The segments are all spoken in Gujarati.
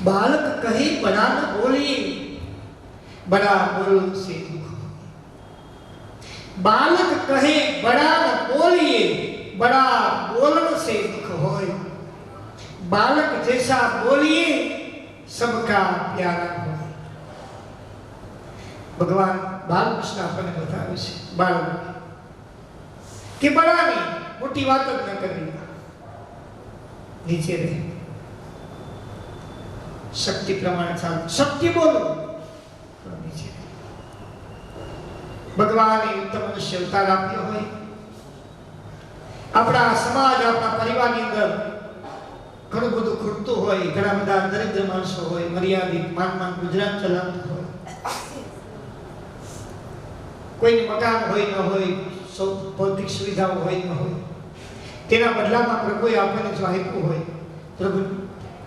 बालक कहे बड़ा न बोलिए, बड़ा बोल से दुख। बालक कहे बड़ा न बोलिए, बड़ा बोलन से दुख होय। बालक जैसा बोलिए सबका प्यारा हो। भगवान बालकृष्ण अपने बतावे छे बालक कि बड़ा नहीं मोटी बात न करनी, नीचे रहे, शक्ति प्रमाण चाल, सत्य बोलो नीचे रहे। भगवान उत्तम मनुष्य अवतार आप्यो होय, अपना समाज अपना परिवार ની અંદર ઘણું બધું ખૂટતું હોય, ઘણા બધા દરિદ્ર માણસો હોય, મર્યાદિત માન ગુજરાત ચલાવતું હોય, કોઈને મકાન હોય ન હોય, સૌ ભૌતિક સુવિધાઓ હોય ન હોય, તેના બદલામાં પ્રભુએ આપણને જો આપ્યું હોય,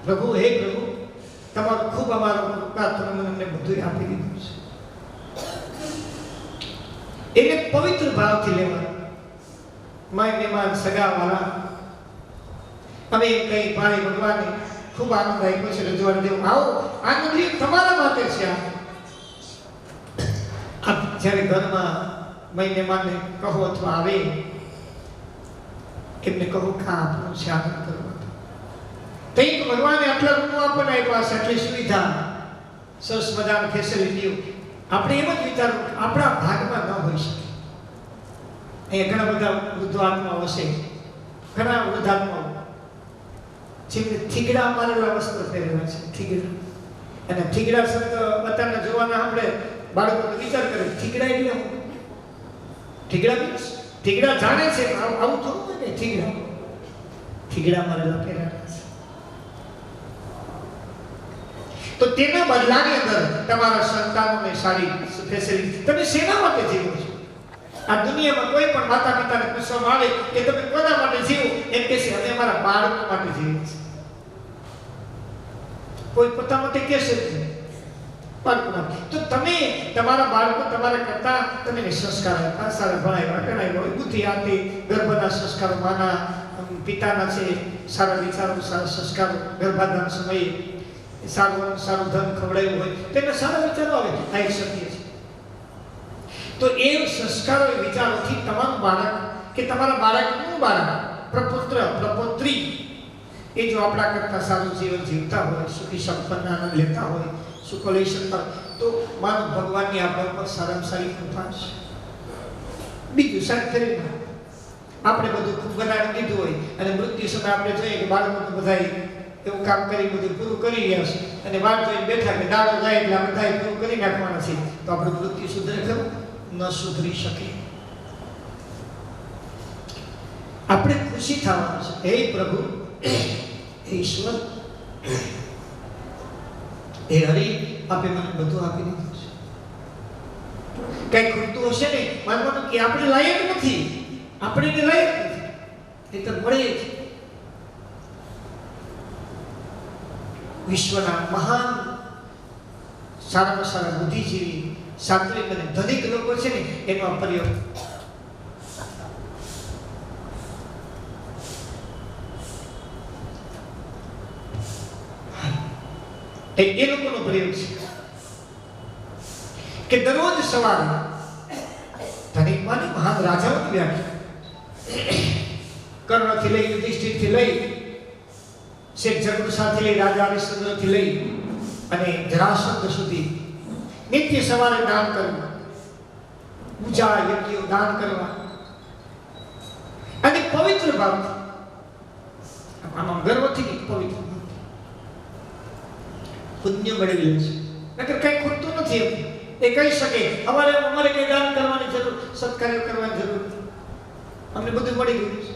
પ્રભુ હે પ્રભુ તમારો ખૂબ અમારો ઉપકાર, તમે મને બધું આપી દીધું છે, એને પવિત્ર ભાવથી લેવા। मैं मेहमान सगा वाला અમે કઈ ભાઈ ભગવાનને ખૂબ આનંદ આપ્યો છે, રજવાડ દેવ આવો આનંદ લ્યો, તમારા માટે છે આ। જ્યારે ઘરમાં मैं મહેમાનને કહો અથવા આવે એમને કહો કે આપણું છે આનંદ કરવા, તો એક ભગવાને આટલા રૂમો આપણને આપ્યા છે, આટલી સુવિધા, સરસ મજાની ફેસિલિટીઓ, આપણે એમ જ વિચારવું આપણા ભાગમાં ન હોઈ શકે। અહીંયા ઘણા બધા વૃદ્ધાત્માઓ હશે, ઘણા વૃદ્ધાત્માઓ જેમને થીગડા મારેલા વસ્ત્ર પહેરેલા છે, થીગડા, અને થીગડા શબ્દ અત્યારના જોવાના આપણે બાળકો વિચાર કરે થીગડા એટલે શું? થીગડા મીન્સ થીગડા જાણે છે આવું થોડું હોય ને, થીગડા થીગડા મારેલા પહેરેલા છે, તો તેના બદલાની અંદર તમારા સંતાનોને સારી ફેસિલિટી, તમે શેના માટે જીવો છો? આ દુનિયામાં કોઈ પણ માતા પિતાને પૂછવામાં આવે કે તમે કોના માટે જીવો, એમ કહેશે અમે અમારા બાળકો માટે જીવીએ છીએ। કોઈ પોતા માટે કહેશે બાળકો માટે, તો તમે તમારા બાળકો તમારા કરતા તમે સંસ્કાર આપ્યા, સારા ભણાવ્યા, ગણાવ્યા, બુદ્ધિ આપી, ગર્ભના સંસ્કારો માના પિતાના છે, સારા વિચારો, સારા સંસ્કારો, ગર્ભાધાન સમયે સારું ધન ખવડાવ્યું હોય, તેને સારા વિચારો આવે, આ એક સત્ય છે। તો એ સંસ્કારો એ વિચારોથી તમારું બાળક કે તમારા બાળકનું બાળક, પ્રપુત્ર પ્રપુત્રી એ જો આપણા કરતા સારું જીવન જીવતા હોય, સુખી સંપન્ન આનંદ લેતા હોય, સુખ લઈ શકતા, તો માનવ ભગવાનની આપણા પર સારામાં સારી કૃપા છે। બીજું સારી કરી આપણે બધું ખૂબ બનાવી દીધું હોય અને મૃત્યુ સમય આપણે જોઈએ કે બાળકો બધા એવું કામ કરી બધું પૂરું કરી રહ્યા છે અને વાત જોઈને બેઠા કે દાડો જાય એટલે આપણે બધા પૂરું કરી નાખવાના છે, તો આપણું મૃત્યુ સુધરે ખરું? ન સુધરી શકે। આપણે ખુશી થવાનું છે, હે પ્રભુ, હે ઈશ્વર, હે હરિ, આપે મને બધું આપી દીધું છે, કઈ ખૂટતું હશે ને માનવાનું કે આપણે લાયક નથી, આપણે એને લાયક નથી, એ તો મળે જ। વિશ્વના મહાન સારામાં સારા બુદ્ધિજીવી, સાત્વિક અને ધનિક લોકો છે ને એનો પ્રયોગ, એ લોકોનો પ્રયોગ છે કે દરરોજ સવારે ધનિક માની મહાન રાજાઓની વ્યાખ્યા, કર્ણથી લઈ યુધિષ્ઠિરથી લઈ શેખ જગુસાથી લઈ રાજા હરિશ્ચંદ્રથી લઈ અને જરાસંઘ સુધી નિત્ય સવારે દાન કરવા, પૂજા યજ્ઞો દાન કરવા અને પવિત્ર ભાવથી, આમાં ગર્વથી પવિત્ર પુણ્ય મેળવી લે છે, નકર કઈ ખૂટતું નથી। એ કહી શકે અમારે કઈ દાન કરવાની જરૂર, સત્કાર્ય કરવાની જરૂર, અમને બધું મળી ગયું છે।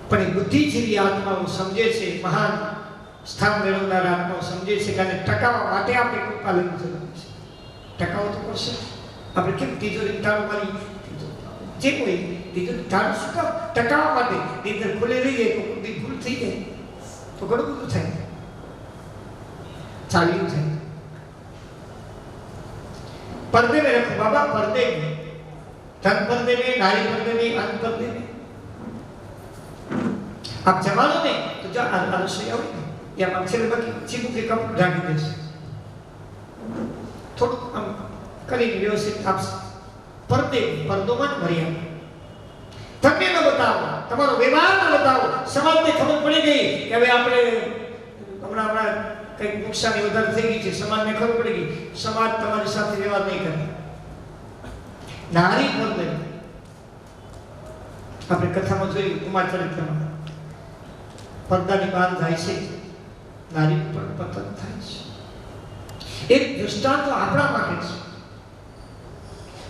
પણ એ બુદ્ધિજીવી આત્માઓ સમજે છે, મહાન સ્થાન મેળવનાર આત્માઓ સમજે છે કે આને ટકાવવા માટે આપણે કૃપા લેવી જરૂરી છે। ટકાવવું તો પડશે, આપણે કેમ તિજોરી તાળું મારી જે કોઈ તિજોરી તાળું શું કામ? ટકાવવા માટે, નીંદર ખુલે રહી જાય તો બુદ્ધિ ભૂલ થઈ જાય તો ઘણું બધું થાય, ચાલ્યું થાય। पर्दे में रखो बाबा, पर्दे में, धन पर्दे में, नारी पर्दे में, अन्न पर्दे में। आप जमा लो नहीं तो जो रसोई आओ या आम छेल्ले बाकी चीकू के कप ढाकी देशे થોડું આમ કરીને વ્યવસ્થિત આપશે પડદોમાં ભરી આપે તમને ન બતાવો તમારો વ્યવહાર ન બતાવો સમાજને ખબર પડી ગઈ કે હવે આપણે હમણાં કંઈક નુકસાની વધારે થઈ ગઈ છે સમાજને ખબર પડી ગઈ સમાજ તમારી સાથે વ્યવહાર નહીં કરે નારી પડદે આપણે કથામાં જોયું કુમાર ચરિત્રમાં પડદાની બહાર જાય છે નારી પર પતન થાય છે એક દૃષ્ટાંત આપણા માટે છે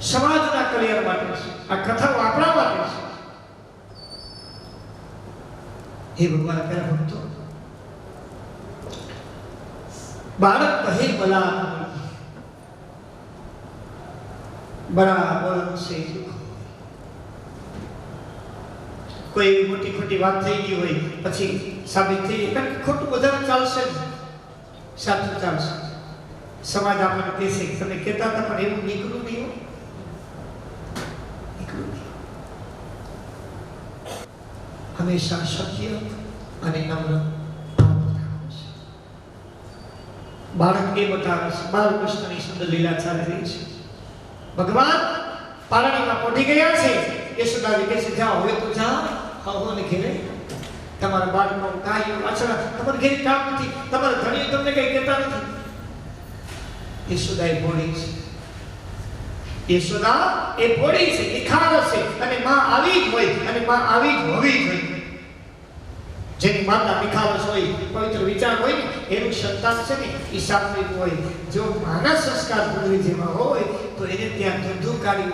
સમાજના કલ્યાણ માટે છે આ કથાઓ આપણા માટે છે હે ભગવાન પ્યારા ભક્તો બાળક કહે બલા બરાબર છે કોઈ મોટી ખોટી વાત થઈ ગઈ હોય પછી સાબિત થઈ કારણ કે ખોટું વધારે ચાલશે જ સાચું ચાલશે સમાજ આપણને કહેશે કે તમે કહેતા હતા પણ એવું નીકળ્યું નહીં હોય હંમેશા સત્ય અને નમ્ર બાળક એ બતાવે છે બાલકૃષ્ણની સુંદર લીલા ચાલી રહી છે ભગવાન પારણીમાં પહોંચી ગયા છે યશોદાજી કહે છે જાઓ હવે તો જાઓ હવો ને ઘેરે તમારા બાળકનો કાંઈ પાછળ તમારે ઘેરે કામ નથી તમારા ધણીઓ તમને કંઈ કહેતા નથી યશોદા એ ભોળી છે યશોદા એ ભોળી છે નિખારસ છે અને માં આવી જ હોય અને માં આવી જ હોવી જોઈએ જેની માતા નિખારસ હોય પવિત્ર વિચાર હોય ને એનું સંતાન છે ને એ સાત્વિક હોય જો માના સંસ્કાર પૂરી જેવા હોય તો એને ત્યાં ધુધુકારી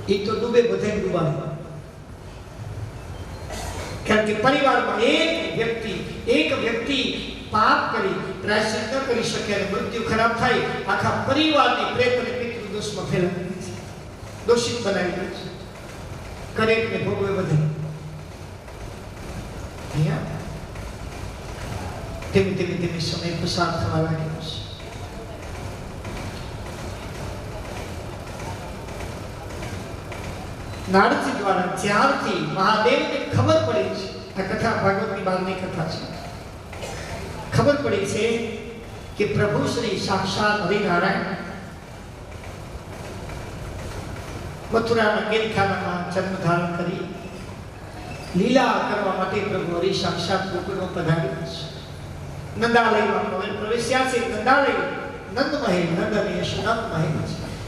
એ તો ડૂબે બધાને ડૂબાવે કારણ કે પરિવારમાં એક વ્યક્તિ પાપ કરી પ્રાયશ્ચિત ન કરી શકે અને મૃત્યુ ખરાબ થાય આખા પરિવારની પ્રેત અને પિતૃ દોષમાં ફેલાવી દે છે દોષિત બનાવી દે છે કરે ને ભોગવે બધે ધીમે ધીમે સમય પસાર થવા લાગ્યો છે નારદજી દ્વારા જ્યારથી મહાદેવને ખબર પડી છે આ કથા ભાગવતની બારની કથા છે ખબર પડી છે કે પ્રભુ શ્રી સાક્ષાત હરિનારાયણ મથુરાના ગીરખાનામાં જન્મ ધારણ કરી લીલા કરવા માટે પ્રભુ હરિ સાક્ષાત ગોકુળમાં પધાર્યા છે નંદાલયમાં પ્રવેશ્યા છે નંદાલય નંદમહેલ નંદન યશોદા મહેલ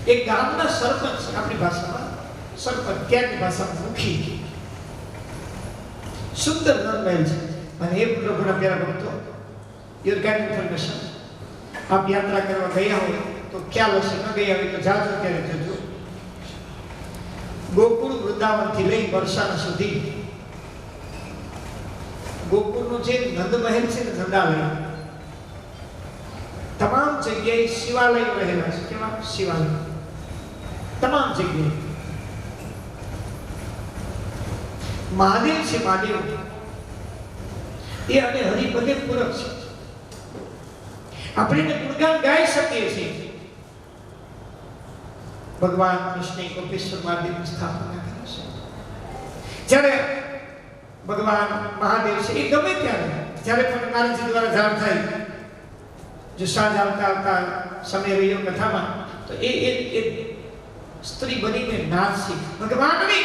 છે એક ગામના સરપંચ આપણી ભાષામાં સરપંચ ત્યાંની ભાષામાં મુખી સુંદર નંદમહેલ છે અને એ પ્રભુના પ્યારા ભક્તો યોર ગાઈડ ઇન્ફોર્મેશન આપ યાત્રા કરવા ગયા હોય તો ખ્યાલ હશે ન ગયા હોય તો જાજો ત્યારે જજો ગોકુળ વૃંદાવનથી લઈ બરસાના સુધી ગોકુળનો જે નંદમહેલ છે ને નંદાલય તમામ જગ્યાએ શિવાલય રહેલા છે કેવા શિવાલય તમામ જગ્યાએ મહાદેવ છે મહાદેવ એ અને હરિ બંને પૂરક છે આપણે ગુણગાન ગાઈ શકીએ છીએ ભગવાન કૃષ્ણે ગોપેશ્વર મહાદેવની સ્થાપના કરી છે જ્યારે ભગવાન મહાદેવ છે એ ગમે ત્યારે પણ નારદજી દ્વારા જાણ થાય જો સાંજ આવતા સમય રહ્યો કથામાં તો એ સ્ત્રી બનીને નાચશે ભગવાનની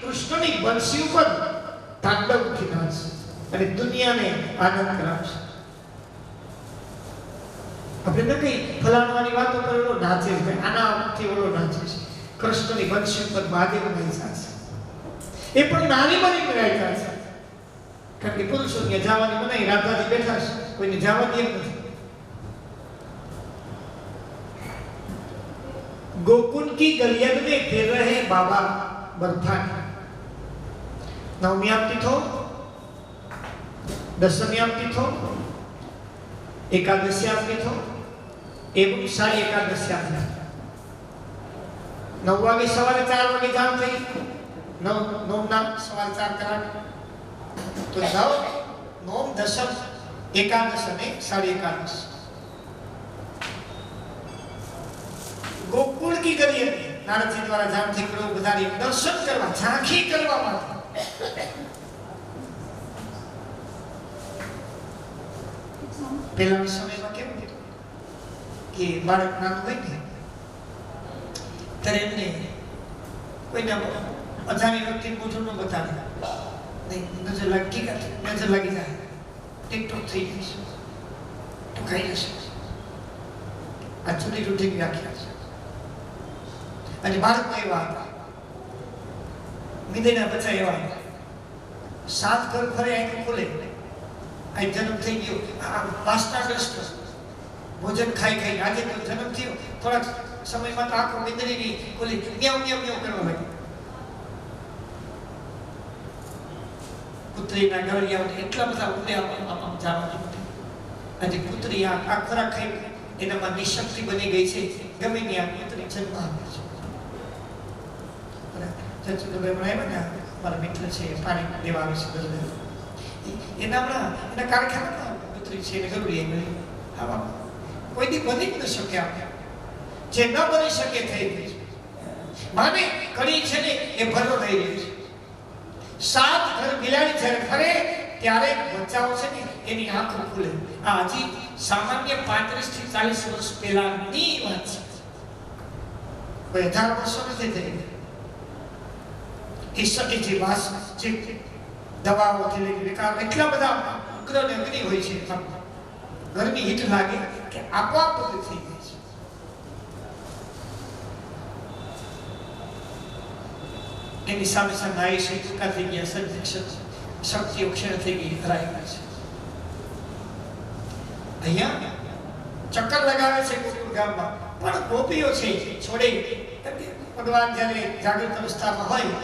કૃષ્ણની બંસી ઉપર તાંડવથી નાચશે અને દુનિયાને આનંદ કરાવશે આપણે ન કઈ ફલાણવાની વાતો કરેલો નાચે છે આનાથી ઓલો નાચે છે કૃષ્ણની બંસી ઉપર મહાદેવ નાચે છે એ પણ નાની બની નાચે છે કારણ કે પુરુષોને જવાની મનાઈ રાધાજી બેઠા છે કોઈને જવા દે નથી गोकुल की गलियन में फिर रहे बाबा बर्फान नवमी तिथो दशमी तिथो एकादशी तिथो एवं सारी एकादशी 9 वागे सवारे 4 वागे जाम थई 9 ना सवारे 4 कलाक तो 9 दशम एकादश ने सारी एकादश गोकुल की गलियन नारदजी द्वारा जाम थी करो बधारी दर्शन करवा झांकी करवा माटे પહેલાના સમયમાં કેવું હતું કે બાળક નાનું હોય ને ત્યારે એમને કોઈના અજાણી વ્યક્તિ મોઢું ન બતાવે, નહીં નજર લાગી જાય, ટિકટોક થઈ જશે, ટોકાઈ જશે. આ જુદી જુદી વ્યાખ્યા છે. અને બાળકો એવા હતા, મીંદના બચ્ચા એવા હતા, 7 ઘર ફરે આંખ ખોલે, આ જન્મ થઈ ગયો, આ વાસનાગ્રસ્ત ભોજન ખાઈ આજે તો જન્મ થયો, થોડાક સમયમાં તો આંખો મીંદડીની ખોલી મ્યાઉ મ્યાઉ મ્યાઉ કરવા લાગી. પુત્રીના ગળિયાઓને એટલા બધા ઉડે આમ જવા માટે. આજે પુત્રી આ ખોરાક ખાઈ એનામાં નિશક્તિ બની ગઈ છે. ગમે ની આ પુત્રી જન્મ આપે છે. મારા મિત્ર છે, પાણી દેવા આવે છે, એના કારખાનામાં પુત્રી છે એને જરૂરી આવા કોઈ દી બની ન શકે. જે ન બની શકે થઈ ગઈ છે. માને કડી છે ને એ ભલો થઈ ગઈ છે. 7 ઘર બિલાડી જ્યારે ફરે ત્યારે બચ્ચાઓ છે ને એની આંખો ખુલે. આ હજી સામાન્ય 35 થી 40 વર્ષ પહેલાની વાત છે. કોઈ 1000 વર્ષો નથી થઈ. ઈશ્વરની જે વાસ જે દવાઓથી લઈને વિકાર એટલા બધા ઉગ્ર અને અગ્નિ હોય છે, ગરમી હીટ લાગે કે આપોઆપ બધું થઈ જાય છે. એની સામે સામે આયુષ્ય ટૂંકા થઈ ગયા, શક્તિઓ ક્ષીણ થઈ ગઈ, હરાઈ ગઈ છે. અહીંયા ચક્કર લગાવે છે ગોકુળ ગામમાં, પણ ગોપીઓ છે છોડે. ભગવાન જ્યારે જાગૃત અવસ્થામાં હોય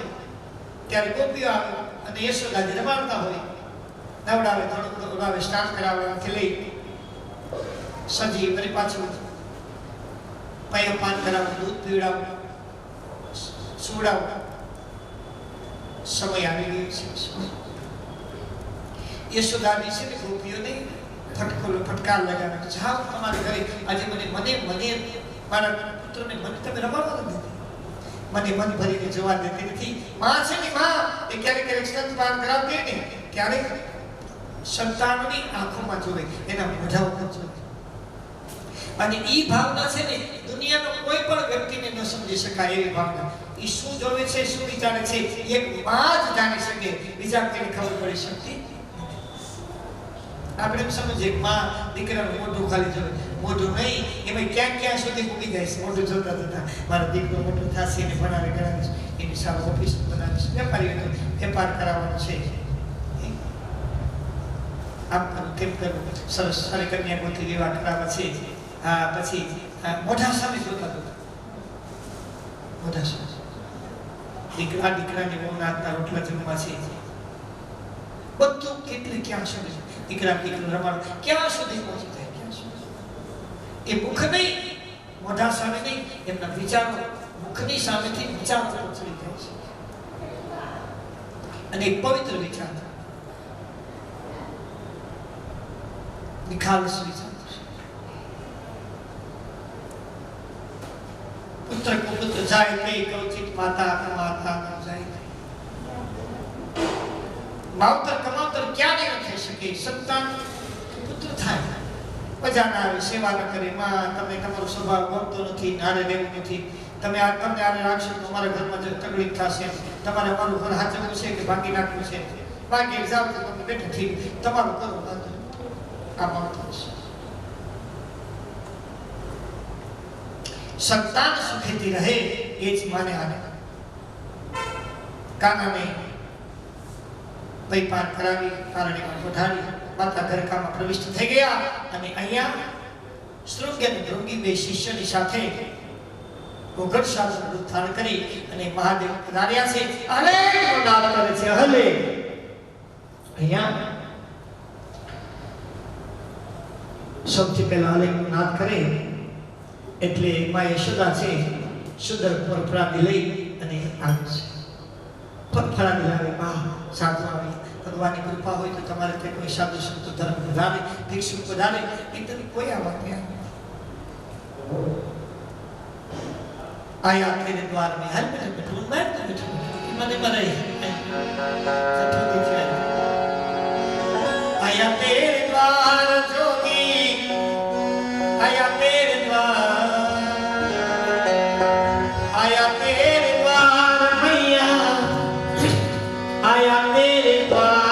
ત્યારે ગોપીઓ આવે અને યશોદાજી રમાડતા હોય, નવડાવે, થોડું ઉડાવે, સ્નાન કરાવે, આથી લઈ સજી વળી પાછું પાન કરાવે, દૂધ પીવડાવે, સુવડાવે. સમય આવી ગયો છે. યશોદાજી છે ને ગોપીઓને ફટકાર લગાવે, જાઓ તમારા ઘરે. આજે મને મારા પુત્રને મને તમે રમાડવા નથી, મને મન ભરીને જવા દેતી નથી. માં છે ને માં એ ક્યારેક સ્તનપાન કરાવતી ને ક્યારેક સંતાનની આંખોમાં જોવે, એના મોઢા ઉપર જોવે. અને ઈ ભાવના છે ને દુનિયાનો કોઈ પણ વ્યક્તિને ન સમજી શકાય એવી ભાવના. ઈ શું જોવે છે, શું વિચારે છે, એક માં જ જાણી શકે, બીજા કોઈને ખબર પડી શકતી. આપણે એમ સમજીએ માં દીકરાનું મોઢું ખાલી જોવે, મોઢું નહીં, એમાં ક્યાં સુધી ઉગી જાય છે. મોઢું જોતા જોતા મારો દીકરો મોટો થશે, એને ભણાવીશ, એની સામે ઓફિસ બનાવીશ, વેપારીઓનો વેપાર કરાવવાનો છે. આમ કેમ કરવું, સરસ સારી કન્યા ગોતી વિવાહ કરાવવા છે. હા, પછી મોઢા સામે જોતા મોઢા સામે દીકરાની નાતના રોટલા જમવા છે. બધું કેટલી ક્યાં સુધી દીકરો રમાડો, ક્યાં સુધી પહોંચી જાય, ક્યાં સુધી. એ મુખ નહીં, મોઢા સામે નહીં, એમના વિચારો મુખની સામેથી વિચારો ચડી જાય છે. અને એક પવિત્ર વિચાર, નિખાલસ વિચાર. પુત્ર કો પુત્ર જાય નહીં, કૌચિત માતા કમાતા ન જાય. માવતર કમાવતર ક્યારે ન થઈ શકે. સંતાન પુત્ર થાય, મજા ના આવે, સેવા ન કરે, માં તમે તમારો સ્વભાવ ગમતો નથી, નારે રહેવું નથી, તમને આને રાખશો તો અમારા ઘરમાં તકલીફ થશે, તમારે અમારું ઘર હાચવવું છે કે ભાગી નાખવું છે, ભાગી જાવ તો તમે બેઠા ઠીક, તમારું કરો વાંધો. આ માવતર છે. સંતાન સુખેથી રહે એ જ માને આને. કાનાને પાન કરાવી, કારણીમાં પધારી, માતા ઘરકામાં પ્રવિષ્ટ થઈ ગયા. અને અહીંયા શૃંગ અને ભૃંગી બે શિષ્યની સાથે ઘોઘટ શાસ્ત્ર ધારણ કરી અને મહાદેવ પધાર્યા છે. હલે નાદ કરે છે, હલે. અહીંયા સૌથી પહેલા હલે નાદ કરે એટલે માં યશોદા છે સુંદર પરફરાદી લઈ અને આવે છે. પરફરાદી લાવે, બા સાધુ આવે. ભગવાનની કૃપા હોય તો તમારે ત્યાં કોઈ સાધુ સંતો ધર્મ વધારે, ભિક્ષુ વધારે, એકદમ કોઈ આવક નહીં. આયા તેરે દ્વાર में हल में बैठूं मैं तो बैठूं મને મરે સઠો દીજે આયા તેરે દ્વાર જોગી तेरे पास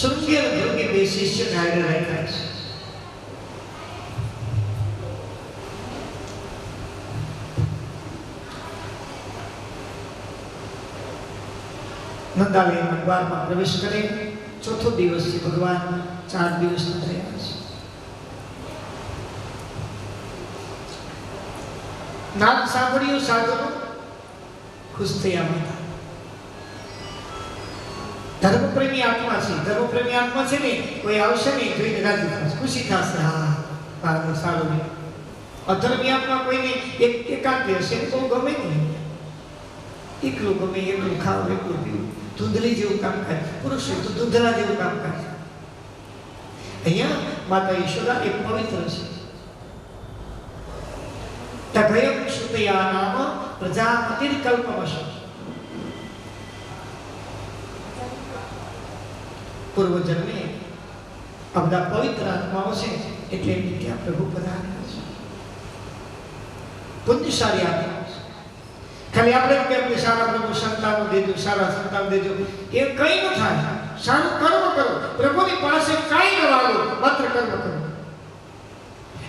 શૃંગી અને ભૃગી બે શિષ્યને હારે રાખ્યા છે. નંદાલયના દ્વારમાં પ્રવેશ કરે. ચોથો દિવસ છે. ભગવાન 4 દિવસના થયા છે. નામ સાંભળ્યું સાધુનું, ખુશ થયા માતા. ધર્મપ્રેમી આત્મા છે. ધર્મપ્રેમી આત્મા છે ને, કોઈ આવશે નહીં જોઈને રાજી થશે, ખુશી થશે. હા, મારું સારું નહીં. અધર્મી આત્મા કોઈને એકાંત હશે બહુ ગમે નહીં. એકલું ગમે, એકલું ખાવ, એકલું પીવું, ધૂંધલી જેવું કામ કરે. પુરુષ તો ધૂંધલા જેવું કામ કરે. અહીંયા માતા યશોદા એક પવિત્ર છે. તભયમ શ્રુતયા નામ પ્રજાપતિર કલ્પવશ. પૂર્વજન્મે આ બધા પવિત્ર આત્માઓ છે એટલે એમની ત્યાં પ્રભુ પધાર્યા છે. પુણ્યશાળી આત્માઓ છે. ખાલી આપણે કે આપણે સારા પ્રભુ સંતાનો દેજો, સારા સંતાન દેજો, એ કઈ ન થાય. સારું કર્મ કરો, પ્રભુની પાસે કાંઈ ન લાગો, માત્ર કર્મ કરો.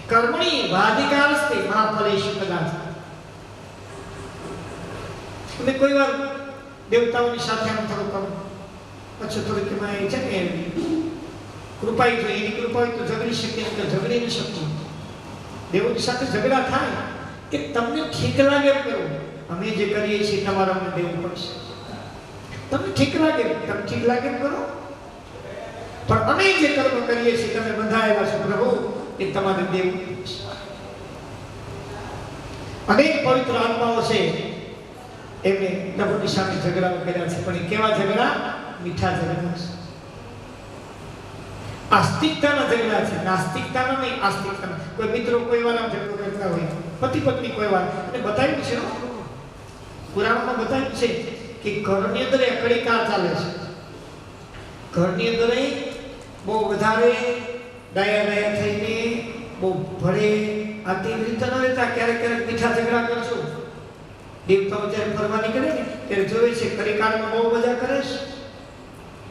કર્મણી વાધિકારસ્તે મહાફલેષુ કદાચ. અમે કોઈ વાર દેવતાઓની સાથે આમ થોડું કરો, પછી થોડીક એમાં છે ને કૃપાઈ જોઈએ. એની કૃપા હોય તો ઝઘડી શકીએ, તો ઝઘડી ન શકીએ. દેવોની સાથે ઝઘડા થાય કે તમને ઠીક લાગે એમ કરો. અમે જે કરીએ છીએ તમારા મને દેવું પડશે. તમને ઠીક લાગે, તમને ઠીક લાગે એમ કરો. પણ અમે જે કર્મ કરીએ છીએ તમે બંધાયેલા છો પ્રભુ, એ તમારે દેવું પડશે. અનેક પવિત્ર આત્માઓ છે, એમને પ્રભુની સામે ઝઘડાઓ કર્યા છે. પણ એ કેવા ઝઘડા? મીઠા ઝઘડા છે. આસ્તિકતાના ઝઘડા છે, નાસ્તિકતાના નહીં, આસ્તિકતાના. કોઈ મિત્રો કોઈ વાર ઝઘડો કરતા હોય, પતિ પત્ની કોઈ વાર, અને બતાવ્યું છે, પુરાણમાં બતાવ્યું છે કે ઘરની અંદર અકળીકાર ચાલે છે. ઘરની અંદર બહુ વધારે ડાયા થઈને બહુ ભળે આ તેવી રીતે ન રહેતા. ક્યારેક ક્યારેક મીઠા ઝઘડા કરજો. દેવતાઓ જ્યારે ફરવા નીકળે ને ત્યારે જોવે છે કળીકારમાં બહુ મજા કરે છે,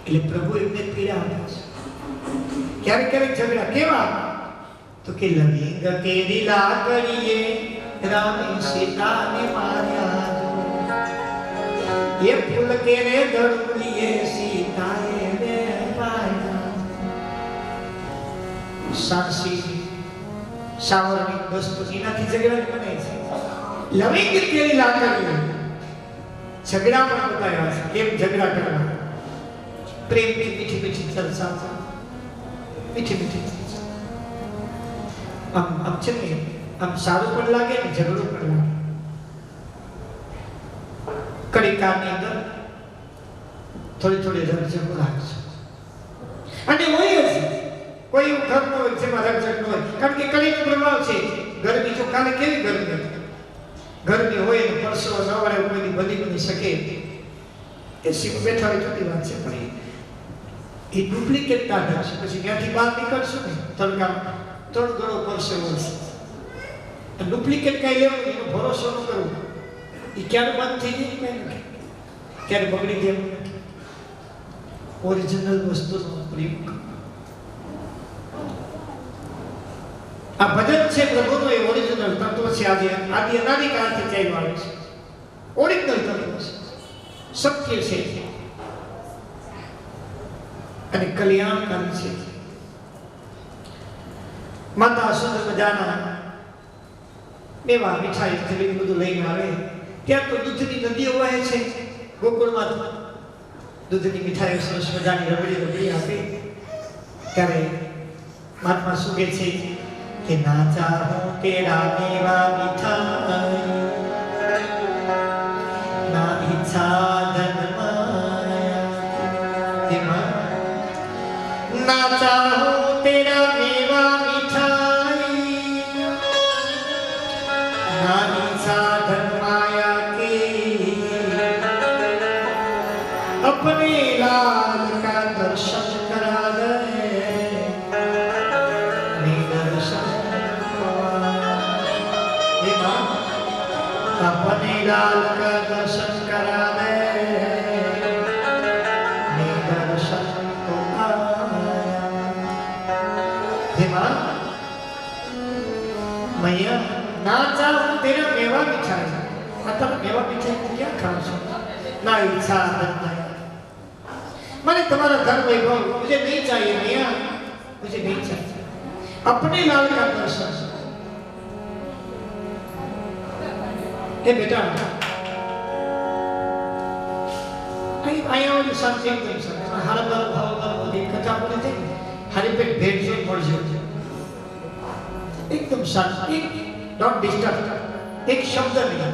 એટલે પ્રભુ એમને પીડા આપે છે. ક્યારેક ક્યારેક ઝઘડા કેવા? તો કે લવિંગ કેરી લાકડીએ રામે સીતાને માર્યા, ये फूल के रे दड़ुलिए सीताए रे पाया. साक्षी सावरणी वस्तु એનાથી ઝઘડા બને છે. લવિંગ કેરી લાકડી ઝઘડા પણ બતાવ્યા છે. કેમ ઝઘડા કરવા? પ્રેમથી મીઠી મીઠી ચર્ચા, મીઠી મીઠી ચર્ચા. આમ છે ને, આમ સારું પણ લાગે ને ઝઘડો પણ લાગે. કળીકારની અંદર થોડી થોડી રકઝક રાખજો. અને હોય જ કોઈ ઘર ન હોય જેમાં રકઝક ન હોય, કારણ કે કળીનો પ્રભાવ છે. ગરમી જો કાલે કેવી ગરમી હતી, ગરમી હોય ને પરસેવો સવારે કોઈની બની શકે. એ સીમ બેઠા હોય ચોથી વાત છે, પણ એ ડુપ્લિકેટ કાઢે છે. પછી ત્યાંથી બહાર નીકળશું ને તડકા 3 ગણો પરસેવો હશે. ડુપ્લિકેટ કાંઈ લેવું એનો ભરોસો ન કરવો. એ ક્યારે બંધ થઈ જાય ને ક્યારે બગડી જાય. ઓરિજિનલ વસ્તુનો પ્રયોગ. આ ભજન છે પ્રભુનો, એ ઓરિજિનલ તત્વ છે. આદિ અનાદિ કાળથી ચાલ્યું આવે છે. ઓરિજિનલ તત્વ છે, સત્ય છે અને કલ્યાણકારી છે. માતા સુંદર મજાના મેવા મીઠાઈ જલેબી બધું લઈને આવે. ત્યાં તો દૂધની નદીઓ વહે છે. ગોકુળમાં દૂધની મીઠાઈઓ સરસ મજાની રબડી આપે. ત્યારે મહાત્મા શું કહે છે કે ના ચાહો તેરા મેવા મીઠાઈ, ના ઈચ્છા ધન માયા. ના ચાહો તેરા મેવા મીઠાઈ, ના ઈચ્છા ધન अपने लाल का दर्शन करा दे, अपने लाल का दर्शन करा दे, दर्शन को ના ચાહું તેના મેવા મીઠા છે. આ તમે મેવા મીઠા ક્યાં ખાવ છો? ના ઈચ્છા નથી. मैंने तुम्हारा धन वैभव मुझे नहीं चाहिए मियां, मुझे नहीं चाहिए. अपने लाल का दर्शन. ए बेटा आई वाली शांति एकदम सर हर बार भाव बोली कथा बोली थे हरी पे भेट जो पड़ जाओ एकदम शांति. Don't disturb. एक शब्द नहीं,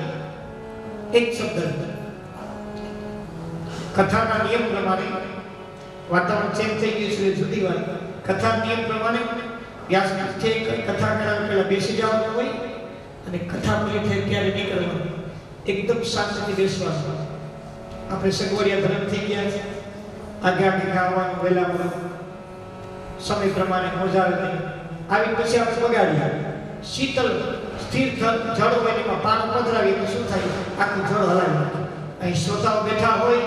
एक शब्द नहीं. कथाના નિયમ પ્રમાણે વાતાવરણ ચેન્જ થઈ ગયું છે જુદી વાત. કથા નિયમ પ્રમાણે વ્યાસ છે કથા કરાવ પહેલા બેસી જવાનું હોય અને કથા પૂરી થાય ત્યારે નીકળવાનું. એકદમ શાંતિથી બેસવાનું. આપણે સગવડિયા ધર્મ થઈ ગયા છે. આગે આગે ગાવાનું વહેલા વહેલા સમય પ્રમાણે મજા આવે આવી પછી આપણે બગાડીએ. શીતળ સ્થિર જળ હોય એમાં પાન પધરાવીએ તો શું થાય? આખું જળ હલાવી. અહીં શ્રોતાઓ બેઠા હોય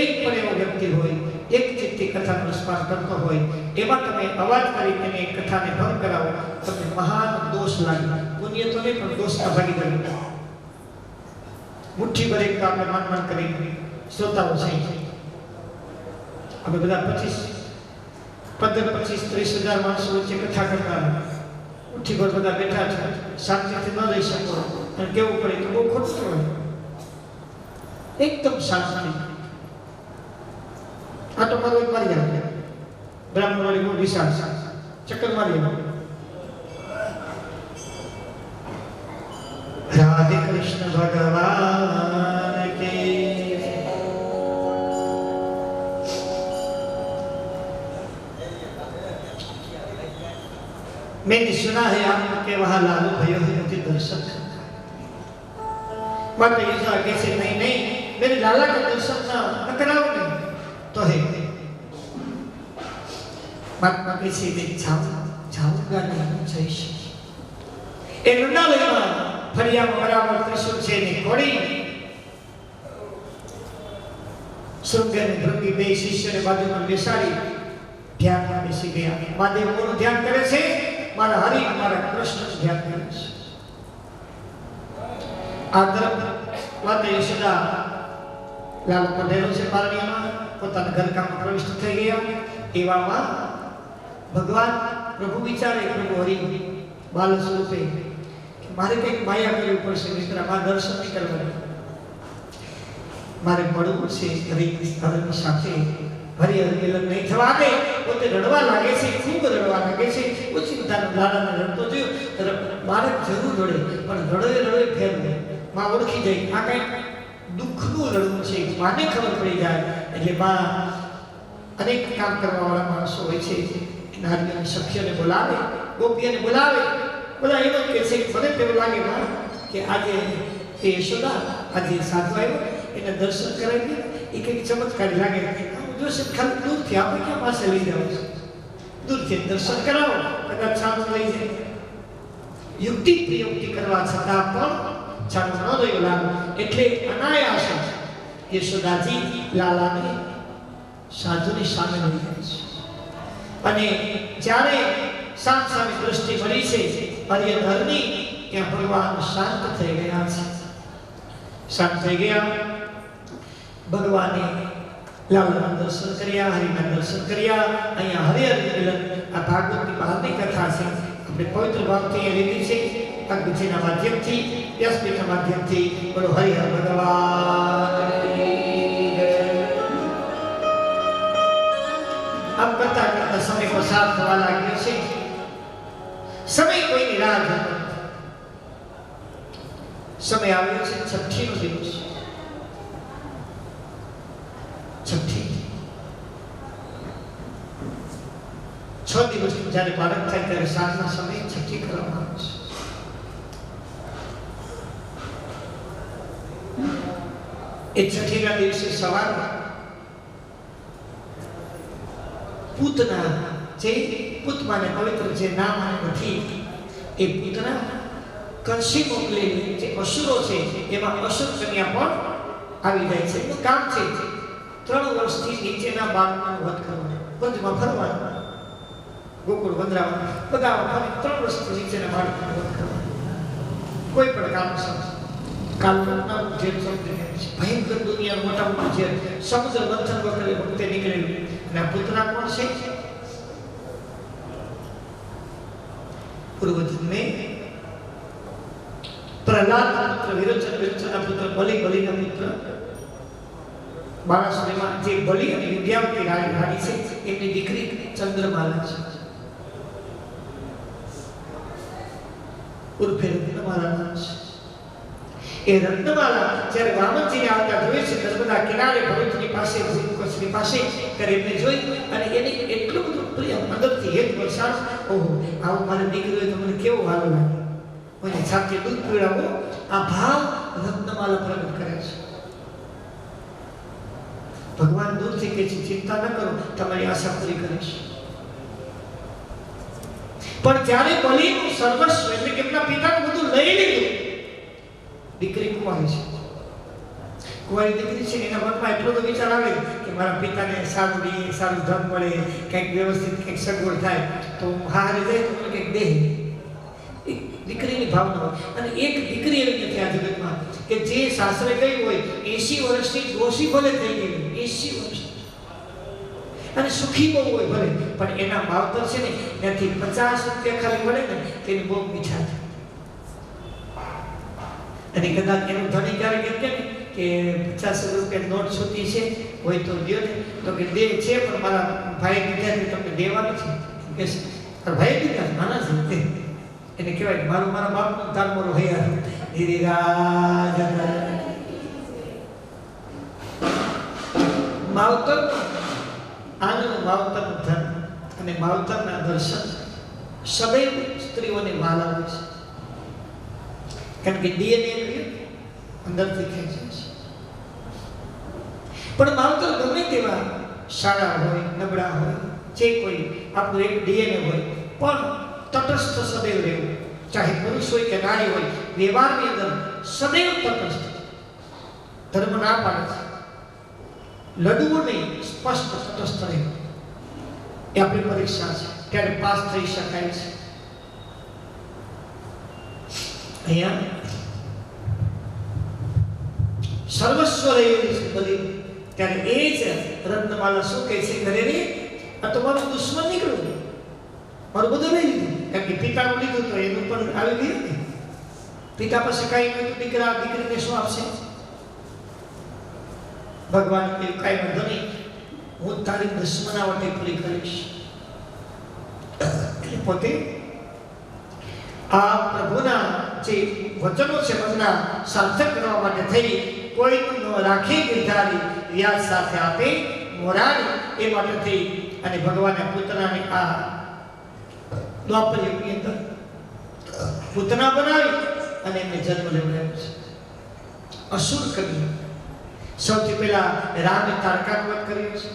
એક પણ એવો વ્યક્તિ હોય એક ચિત્તી કથાનો રસપાન કરતો હોય એમાં તમે અવાજ કરી તેને કથાને ભંગ કરાવો તમને મહાન દોષ લાગે. પુણ્ય તો નહીં પણ દોષના ભાગીદારી. મુઠ્ઠી ભરે આપણે માન કરી શ્રોતાઓ છે આપણે બધા 15-20-30,000 માણસો વચ્ચે કથા કરતા મુઠ્ઠી ભર બધા બેઠા છે. શાંતિથી ન રહી શકો અને કેવું પડે તો બહુ ખોટું હોય. एकदम शांति. आटो मारो एक मारी जाए ब्राह्मण वाली को विशाल चक्कर मारिए. राधे कृष्ण भगवान के. मैंने सुना है आपके वहां लालू भयो है मुझे दर्शन मत ऐसा कैसे नहीं नहीं मेरे लाला का दर्शन न कराओ नहीं तो है मत कैसे भी जाऊंगा नहीं जैश ए रुणालयમાં ફરિયા બરાબર ત્રિશુલ છે ને કોડી સુંદર ભૃંગી બે શિષ્યને બાજુમાં બેસાડી ધ્યાનમાં બેસી ગયા. મહાદેવ કોનું ધ્યાન કરે છે? મારા હરિ મારા કૃષ્ણ ધ્યાન કરે છે. આદર વાત યશોદા લાલ પટેલો છે પારણીમાં પોતાના ઘરકામમાં પ્રવિષ્ટ થઈ ગયા. એવામાં ભગવાન પ્રભુ વિચારે પ્રભુ હરિ બાલ સ્વરૂપે મારે કંઈક માયા કરવી પડશે મિત્રમાં દર્શન કરવા મારે મળવું છે હરિની સાથે. હરિ હરિમિલન નહીં થવા દે. પોતે રડવા લાગે છે, ખૂબ રડવા લાગે છે. ઓછી બધાનો લાલાને રડતો જોયો મારે જરૂર રડે પણ રડે ફેર નહીં. માં ઓળખી જાય આ કંઈક દુઃખનું રડવું છે. માને ખબર પડી જાય એટલે માં અનેક કામ કરવાવાળા માણસો હોય છે. નારીઓને સખીઓને બોલાવે, ગોપીઓને બોલાવે. બધા એમ જ કહે છે કે મને તેવું લાગે માં કે આજે એ યશોદા આજે સાધુ આવ્યો એને દર્શન કરાવી એ કંઈક ચમત્કારી લાગે. જોશે ખાલી દૂરથી આપણે ક્યાં પાસે લઈ જાવ છે? દૂરથી દર્શન કરાવો કદાચ ચાલુ લઈ જાય. યુક્તિ પ્રયુક્તિ કરવા છતાં પણ ચાલુ ન રહ્યો લાલ. એટલે અનાયાસ યશોદાજી લાલાને સાધુની સામે લઈ જાય છે. અને જ્યારે સામે દ્રષ્ટિ મળી છે હરિહરની ત્યાં ભગવાન શાંત થઈ ગયા છે. શાંત થઈ ગયા. ભગવાને લાલના દર્શન કર્યા, હરિના દર્શન કર્યા. અહીંયા હરિહર મિલન આ ભાગવતની બહારની કથા છે. આપણે પવિત્ર ભાવથી એ લીધી છે. અગ્નિના માધ્યમથી વ્યાસપીઠના માધ્યમથી બોલો હરિહર ભગવાન. આમ કરતા કરતા સમય પસાર થવા લાગ્યો છે. સમય કોઈની રાહ જોતો. સમય આવ્યો છે છઠ્ઠીનો દિવસ. છઠ્ઠી 6 દિવસ જ્યારે બાળક થાય ત્યારે સાંજના સમયે છઠ્ઠી કરવામાં આવે છે. એ છઠ્ઠીના દિવસે સવારમાં પૂતના જે પૂતમાને પવિત્ર જે નામ નથી એ પૂતના કંસી મોકલેલી જે અસુરો છે એમાં અસુર કન્યા પણ આવી જાય છે. એનું કામ છે 3 વર્ષથી નીચેના બાળકનો વધ કરવાનો, પંચમાં ફરવાનું, ગોકુળ વંદરાવન બગાવવા 3 વર્ષથી નીચેના બાળકનો વધ કરવાનો. કોઈ પણ કારણસર કાલના જેલ સમજીને ભયંકર દુનિયા મોટા મોટા જેલ સમુદ્ર મંથન વખતે નીકળેલું અને આ પૂતના કોણ છે? પૂર્વજન્મે પ્રહલાદના પુત્ર વિરોચનના પુત્ર બલિના પુત્ર બાણાસુરીમાં જે બલિ અને વિદ્યાવતી રાણી છે એમની દીકરી ચંદ્રમાલા છે, ઉર્ફે રત્નમાલા નામ છે. એ રત્નમાલા જ્યારે વામનજીને આવતા જોઈ છે નર્મદા કિનારે ભરૂચની પાસે કચ્છની પાસે ત્યારે એમને જોઈ અને એને એટલું બધું પ્રિય અંદરથી હેત વરસાદ, ઓહો આવું મારી દીકરી હોય તો મને કેવો વાલો લાગે, મને સાથે દૂધ પીવડાવો, આ ભાવ રત્નમાલા પ્રગટ કરે છે. ભગવાન દૂરથી કહે છે ચિંતા ન કરો, તમારી આશા પૂરી કરીશ. પણ જ્યારે બલિનું સર્વસ્વ એટલે કે એમના પિતાનું બધું લઈ લીધું, દીકરી કુંવારી છે, કુંવારી દીકરી છે, એના મનમાં એટલો તો વિચાર આવે કે મારા પિતાને સારું ધન મળે, કંઈક વ્યવસ્થિત કંઈક સગવડ થાય તો હારે જાય તો કંઈક દે. દીકરીની ભાવના અને એક દીકરી એવી નથી આ જગતમાં કે જે સાસરે ગઈ હોય 80 વર્ષની ડોશી ભલે થઈ ગઈ 80 વર્ષ અને સુખી બહુ હોય ભલે, પણ એના માવતર છે ને ત્યાંથી 50 રૂપિયા ખાલી મળે ને તેની બહુ મીઠા છે. અને કદાચ એનું ધણી ક્યારેક એમ કે 50 રૂપિયા નોટ છૂટી છે હોય તો દો ને, તો કે દે છે પણ મારા ભાઈ દીધા તમને દેવાનું છે કે ભાઈ દીધા નાના છે એને કહેવાય મારા બાપનો તારમોરો હૈયા ગિરિરાજ માવતર આનંદ માવતરનું ધન અને માવતરના દર્શન સદૈવ સ્ત્રીઓને વાલા હોય છે, કારણ કે ડીએનએ અંદરથી ખેંચે છે. પણ માવતર ગમે તેવા સારા હોય નબળા હોય, જે કોઈ આપણું એક ડીએનએ હોય, પણ તટસ્થ સદૈવ રહેવું, ચાહે પુરુષ હોય કે નારી હોય, વ્યવહારની અંદર સદૈવ તટસ્થ. ધર્મ ના પાડે છે લડવું નહીં, સ્પષ્ટ તટસ્થ રહેવું. એ આપણી પરીક્ષા છે, ત્યારે પાસ થઈ શકાય છે. અહીંયા સર્વસ્વ રહેલું છે બધી, ત્યારે એ જ રત્નમાલા શું કહે છે ઘરે રે આ તો મારું દુશ્મન નીકળ્યું, મારું બધું લઈ લીધું. કારણ કે પિતાનું લીધું તો એનું પણ આવી ગયું ને. પિતા પાસે કઈ નહીં તો દીકરીને શું આપશે? ભગવાન કે કઈ વાંધો નહીં, હું તારી દુશ્મનાવટે પૂરી કરીશ. એટલે પોતે આ પ્રભુના જે વચનો છે બધા સાર્થક કરવા માટે થઈ કોઈનું ન રાખે ગિરધારી, વ્યાજ સાથે આપે મોરારી, એ માટે થઈ અને ભગવાને પૂતનાની આ દ્વાપર યુગની અંદર પૂતના બનાવી અને એમને જન્મ લેવડાવ્યો છે. અસુર કન્યા સૌથી પહેલા રામે તારકાનો વધ કર્યો છે.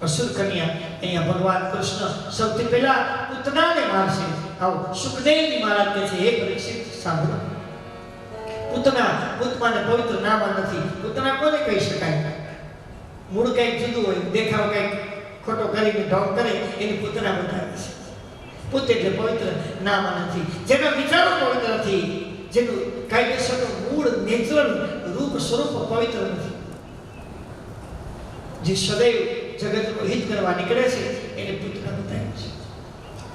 અસુર કન્યા અહીંયા ભગવાન કૃષ્ણ સૌથી પહેલા પૂતનાને મારશે. આવો સુખદેવજી મહારાજ કહે છે હે પરીક્ષિત સાંભળો, પૂતનાને પવિત્ર નામ નથી. પૂતના કોને કહી શકાય? મૂળ કંઈક જુદું હોય, દેખાવ કંઈક ખોટો કરીને ઢોંગ કરે એને પૂતના બતાવે છે. પોતે એટલે પવિત્ર નામ નથી, જેના વિચારો પવિત્ર નથી, જેનું કાયદેસરનું મૂળ નેચરલ રૂપ સ્વરૂપ પવિત્ર નથી, જે સદૈવ જગતનું હિત કરવા નીકળે છે એને પૂતના બતાવ્યું છે.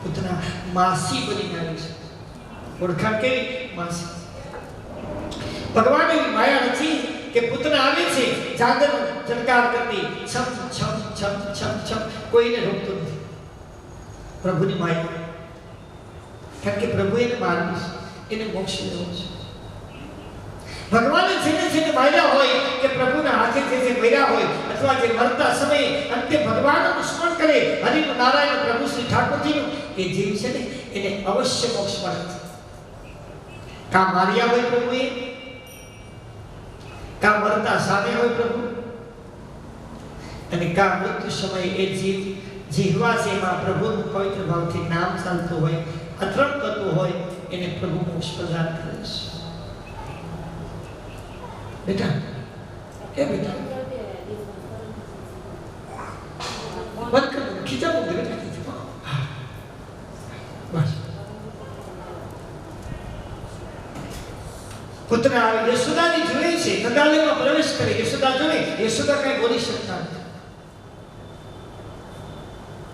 પૂતના માસી બનીને આવી છે. ઓળખાણ કેવી? માસી. ભગવાન એવી માયા નથી કે પૂતના આવે છે જાગર જનકાર કરતી છમ છમ છમ છમ છમ કોઈને રોકતો નથી. પ્રભુની માયા, કારણ કે પ્રભુ એને મારવી છે, એને મોક્ષ લેવો છે. ભગવાને જેને માર્યા હોય કે પ્રભુના હાથે જે મર્યા હોય અથવા જે મરતા સમયે અંતે ભગવાનનું સ્મરણ કરે, હરિનું નારાયણ પ્રભુ શ્રી ઠાકોરજીનું, એ જીવ છે ને એને અવશ્ય મોક્ષ મળે છે. કા માર્યા હોય પ્રભુએ, કા મરતા સામે હોય પ્રભુ, અને કા મૃત્યુ સમયે એ જીવ જીવવા છે એમાં પ્રભુનું પવિત્ર ભાવથી નામ ચાલતું હોય, અધ્રમ કરતું હોય, એને પ્રભુ મોક્ષ પ્રદાન કરે છે. બેટા એ બેટા બંધ કર, ખીચાવું દે બેટા, બસ. પુત્ર આવે, યશોદાની જોઈ છે, નંદાલયમાં પ્રવેશ કરે, યશોદા જોઈ, યશોદા કઈ બોલી શકતા નથી.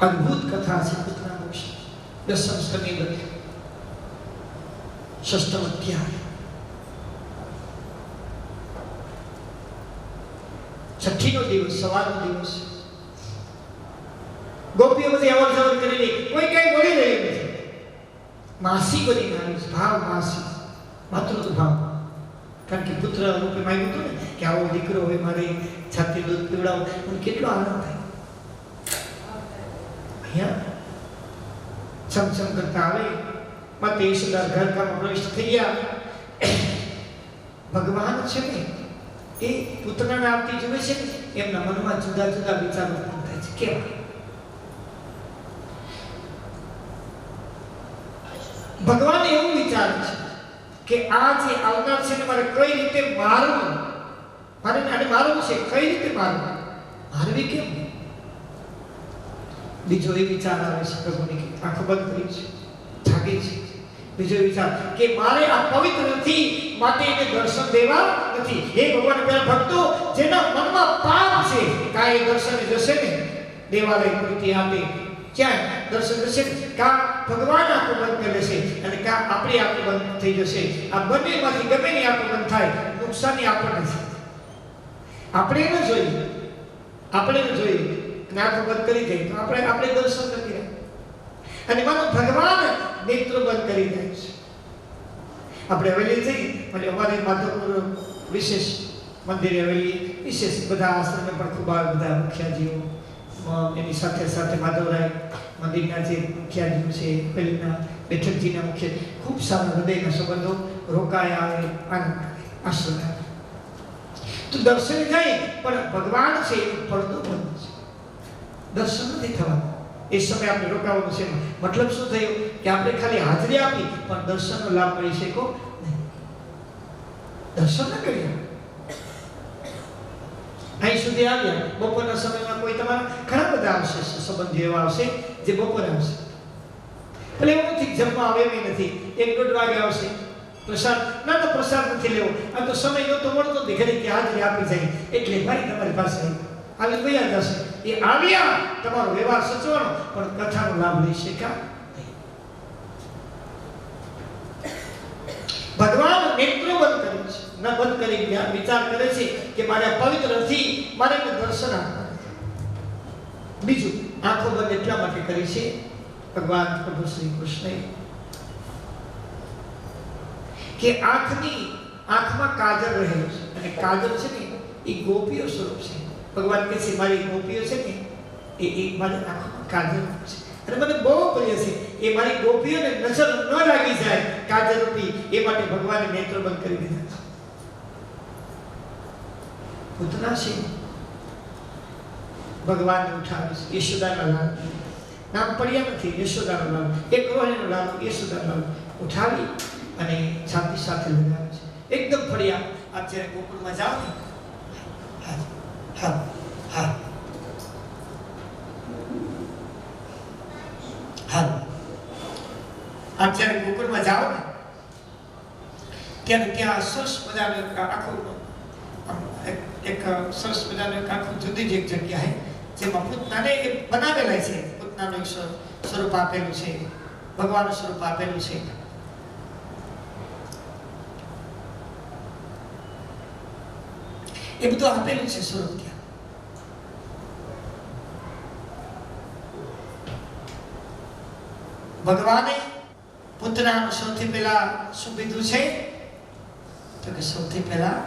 અદ્ભુત કથા છે પુત્રના મોક્ષ. 10 સ્કંદની અંદર 6મ અધ્યાય 6ઠીનો દિવસ, સવારનો દિવસ. ગોપીઓ બધી અવર જવર કરી રહી, કોઈ કઈ બોલી રહ્યું નથી. માસી બની નાની ભાવ, માસી માતૃત્વ ભાવ. કારણ કે પુત્ર રૂપે માંગ્યું હતું ને કે આવો દીકરો હોય, મારી છાતી દૂધ પીવડાવો, મને કેટલો આનંદ થાય. અહીંયા છમછમ કરતા આવે, માતે યશોદા ઘરકામાં પ્રવેશ થઈ ગયા. ભગવાન છે ને એ પુત્રને આપતી જોવે છે ને, એમના મનમાં જુદા જુદા વિચારો ઉત્પન્ન થાય છે. કેમ? ભગવાન એવું વિચારે છે કે આ જે આવનાર છે ને મારે કઈ રીતે મારવું, મારે આને મારવું છે, કઈ રીતે મારવું, મારવી કેમ? બીજો એ વિચાર આવે છે પ્રભુની કે આંખો બંધ કરી છે, જાગે છે. બીજો વિચાર કે મારે આ પવિત્ર નથી, માટે એને દર્શન દેવા નથી. હે ભગવાન, પેલા ભક્તો જેના મનમાં પાપ છે, કાંઈ દર્શન જશે ને, દેવાલય કૃતિ આપે ક્યાં દર્શન જશે, કા ભગવાન આંખો બંધ કરી લેશે અને કા આપણી આંખો બંધ થઈ જશે. આ બંનેમાંથી ગમે ની આંખો બંધ થાય, નુકસાની આપણને છે. આપણે ન જોઈએ, આપણે ન જોઈએ અને આંખો બંધ કરી દે તો આપણે દર્શન નથી રહ્યા. અને માનો ભગવાન નેત્ર બંધ કરી દે છે. આપણે હવેલી જઈએ, એટલે અમારે માધવપુર વિશેષ મંદિરે હવેલી વિશેષ બધા આશ્રમે પણ ખૂબ આવે, બધા મુખ્યાજીઓ, એની સાથે સાથે માધવરાય મંદિરના જે મુખ્યાજીઓ છે, હવેલીના બેઠકજીના મુખ્ય, ખૂબ સારા હૃદયના સંબંધો રોકાયા આવે, આનંદ કરે, આશ્રમ આવે. તો દર્શન થાય, પણ ભગવાન છે એ પડદો બંધ છે, દર્શન નથી થવાનું. એ સમય આપણે રોકાવાનું છે. મતલબ શું થયું કે આપણે ખાલી હાજરી આપી પણ દર્શનનો લાભ મળી શક્યો નહીં. દર્શન ન કર્યા, અહીં સુધી આવ્યા, બપોરના સમયમાં કોઈ તમારા ઘણા બધા આવશે, સંબંધીઓ એવા આવશે જે બપોરે આવશે. એટલે એવું નથી જમવા આવે એમ નથી, 1-1.5 વાગે આવશે. પ્રસાદ ના પ્રસાદ નથી લેવો, આ તો સમય નહોતો મળતો, ઘરે હાજરી આપી જાય એટલે ભાઈ તમારી પાસે આવી ગયા જશે. એ આવ્યા, તમારો વ્યવહાર સચવાનો, પણ કથાનો લાભ લઈ શક્યા નહીં. ભગવાન નેત્રો બંધ કરે છે, ન બંધ કરી વિચાર કરે છે કે મારે પવિત્ર નથી, મારે દર્શન આપવા. બીજું, આંખો બંધ એટલા માટે કરી છે ભગવાન પ્રભુ શ્રી કૃષ્ણએ કે આંખમાં કાજલ રહેલું છે, અને કાજલ છે ને એ ગોપીઓ સ્વરૂપ છે. ભગવાન કહે છે મારી ગોપીઓ છે ને એ મારી આંખમાં કાજલ છે, અને મને બહુ પ્રિય છે. એ મારી ગોપીઓને નજર ન લાગી જાય કાજલ રૂપી, એ માટે ભગવાને નેત્ર બંધ કરી દીધા. પૂતના છે ભગવાનને ઉઠાવે છે, યશોદાના લાલ, નામ પડ્યા નથી, યશોદાનો લાલ, એક રોહિણીનો લાલ, યશોદાનો લાલ ઉઠાવી અને છાતી સાથે લગાવે છે. એકદમ ફળિયા. આપ જ્યારે ગોકુળમાં જાઓ ને, હા હા હા, આપ જ્યારે ગોકુળમાં જાઓ ને ત્યારે ત્યાં સરસ મજાનું આખું એક સરસ મજાનું આખું જુદી જ એક જગ્યા છે જેમાં પૂતનાને એ બનાવેલા છે. પૂતનાનું સ્વરૂપ આપેલું છે, ભગવાનનું સ્વરૂપ આપેલું છે. એ બધું આપેલું છે સ્વરૂપ ત્યાં. ભગવાને પુત્રનું સૌથી પહેલા શું કીધું છે તો કે સૌથી પહેલા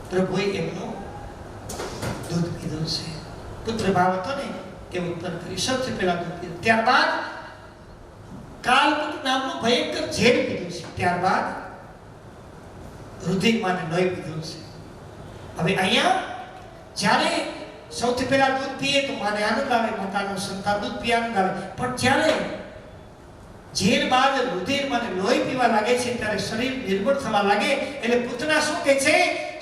પ્રભુએ એમનું દૂધ પીધું છે. પુત્ર ભાવ હતો ને એ ઉત્પન્ન કરી સૌથી પહેલા દૂધ પીધું. ત્યારબાદ કાલકૂટ નામનું ભયંકર ઝેર પીધું છે. ત્યારબાદ રુધિરમાને લોહી પીધું છે. હવે અહીંયા જ્યારે સૌથી પહેલા દૂધ પીએ તો માને આનંદ આવે, માતાનું સંતાન દૂધ પી આનંદ આવે, પણ જ્યારે ઝેર બાદ રુધિર મને લોહી પીવા લાગે છે ત્યારે શરીર નિર્બળ થવા લાગે. એટલે પૂતના શું કહે છે,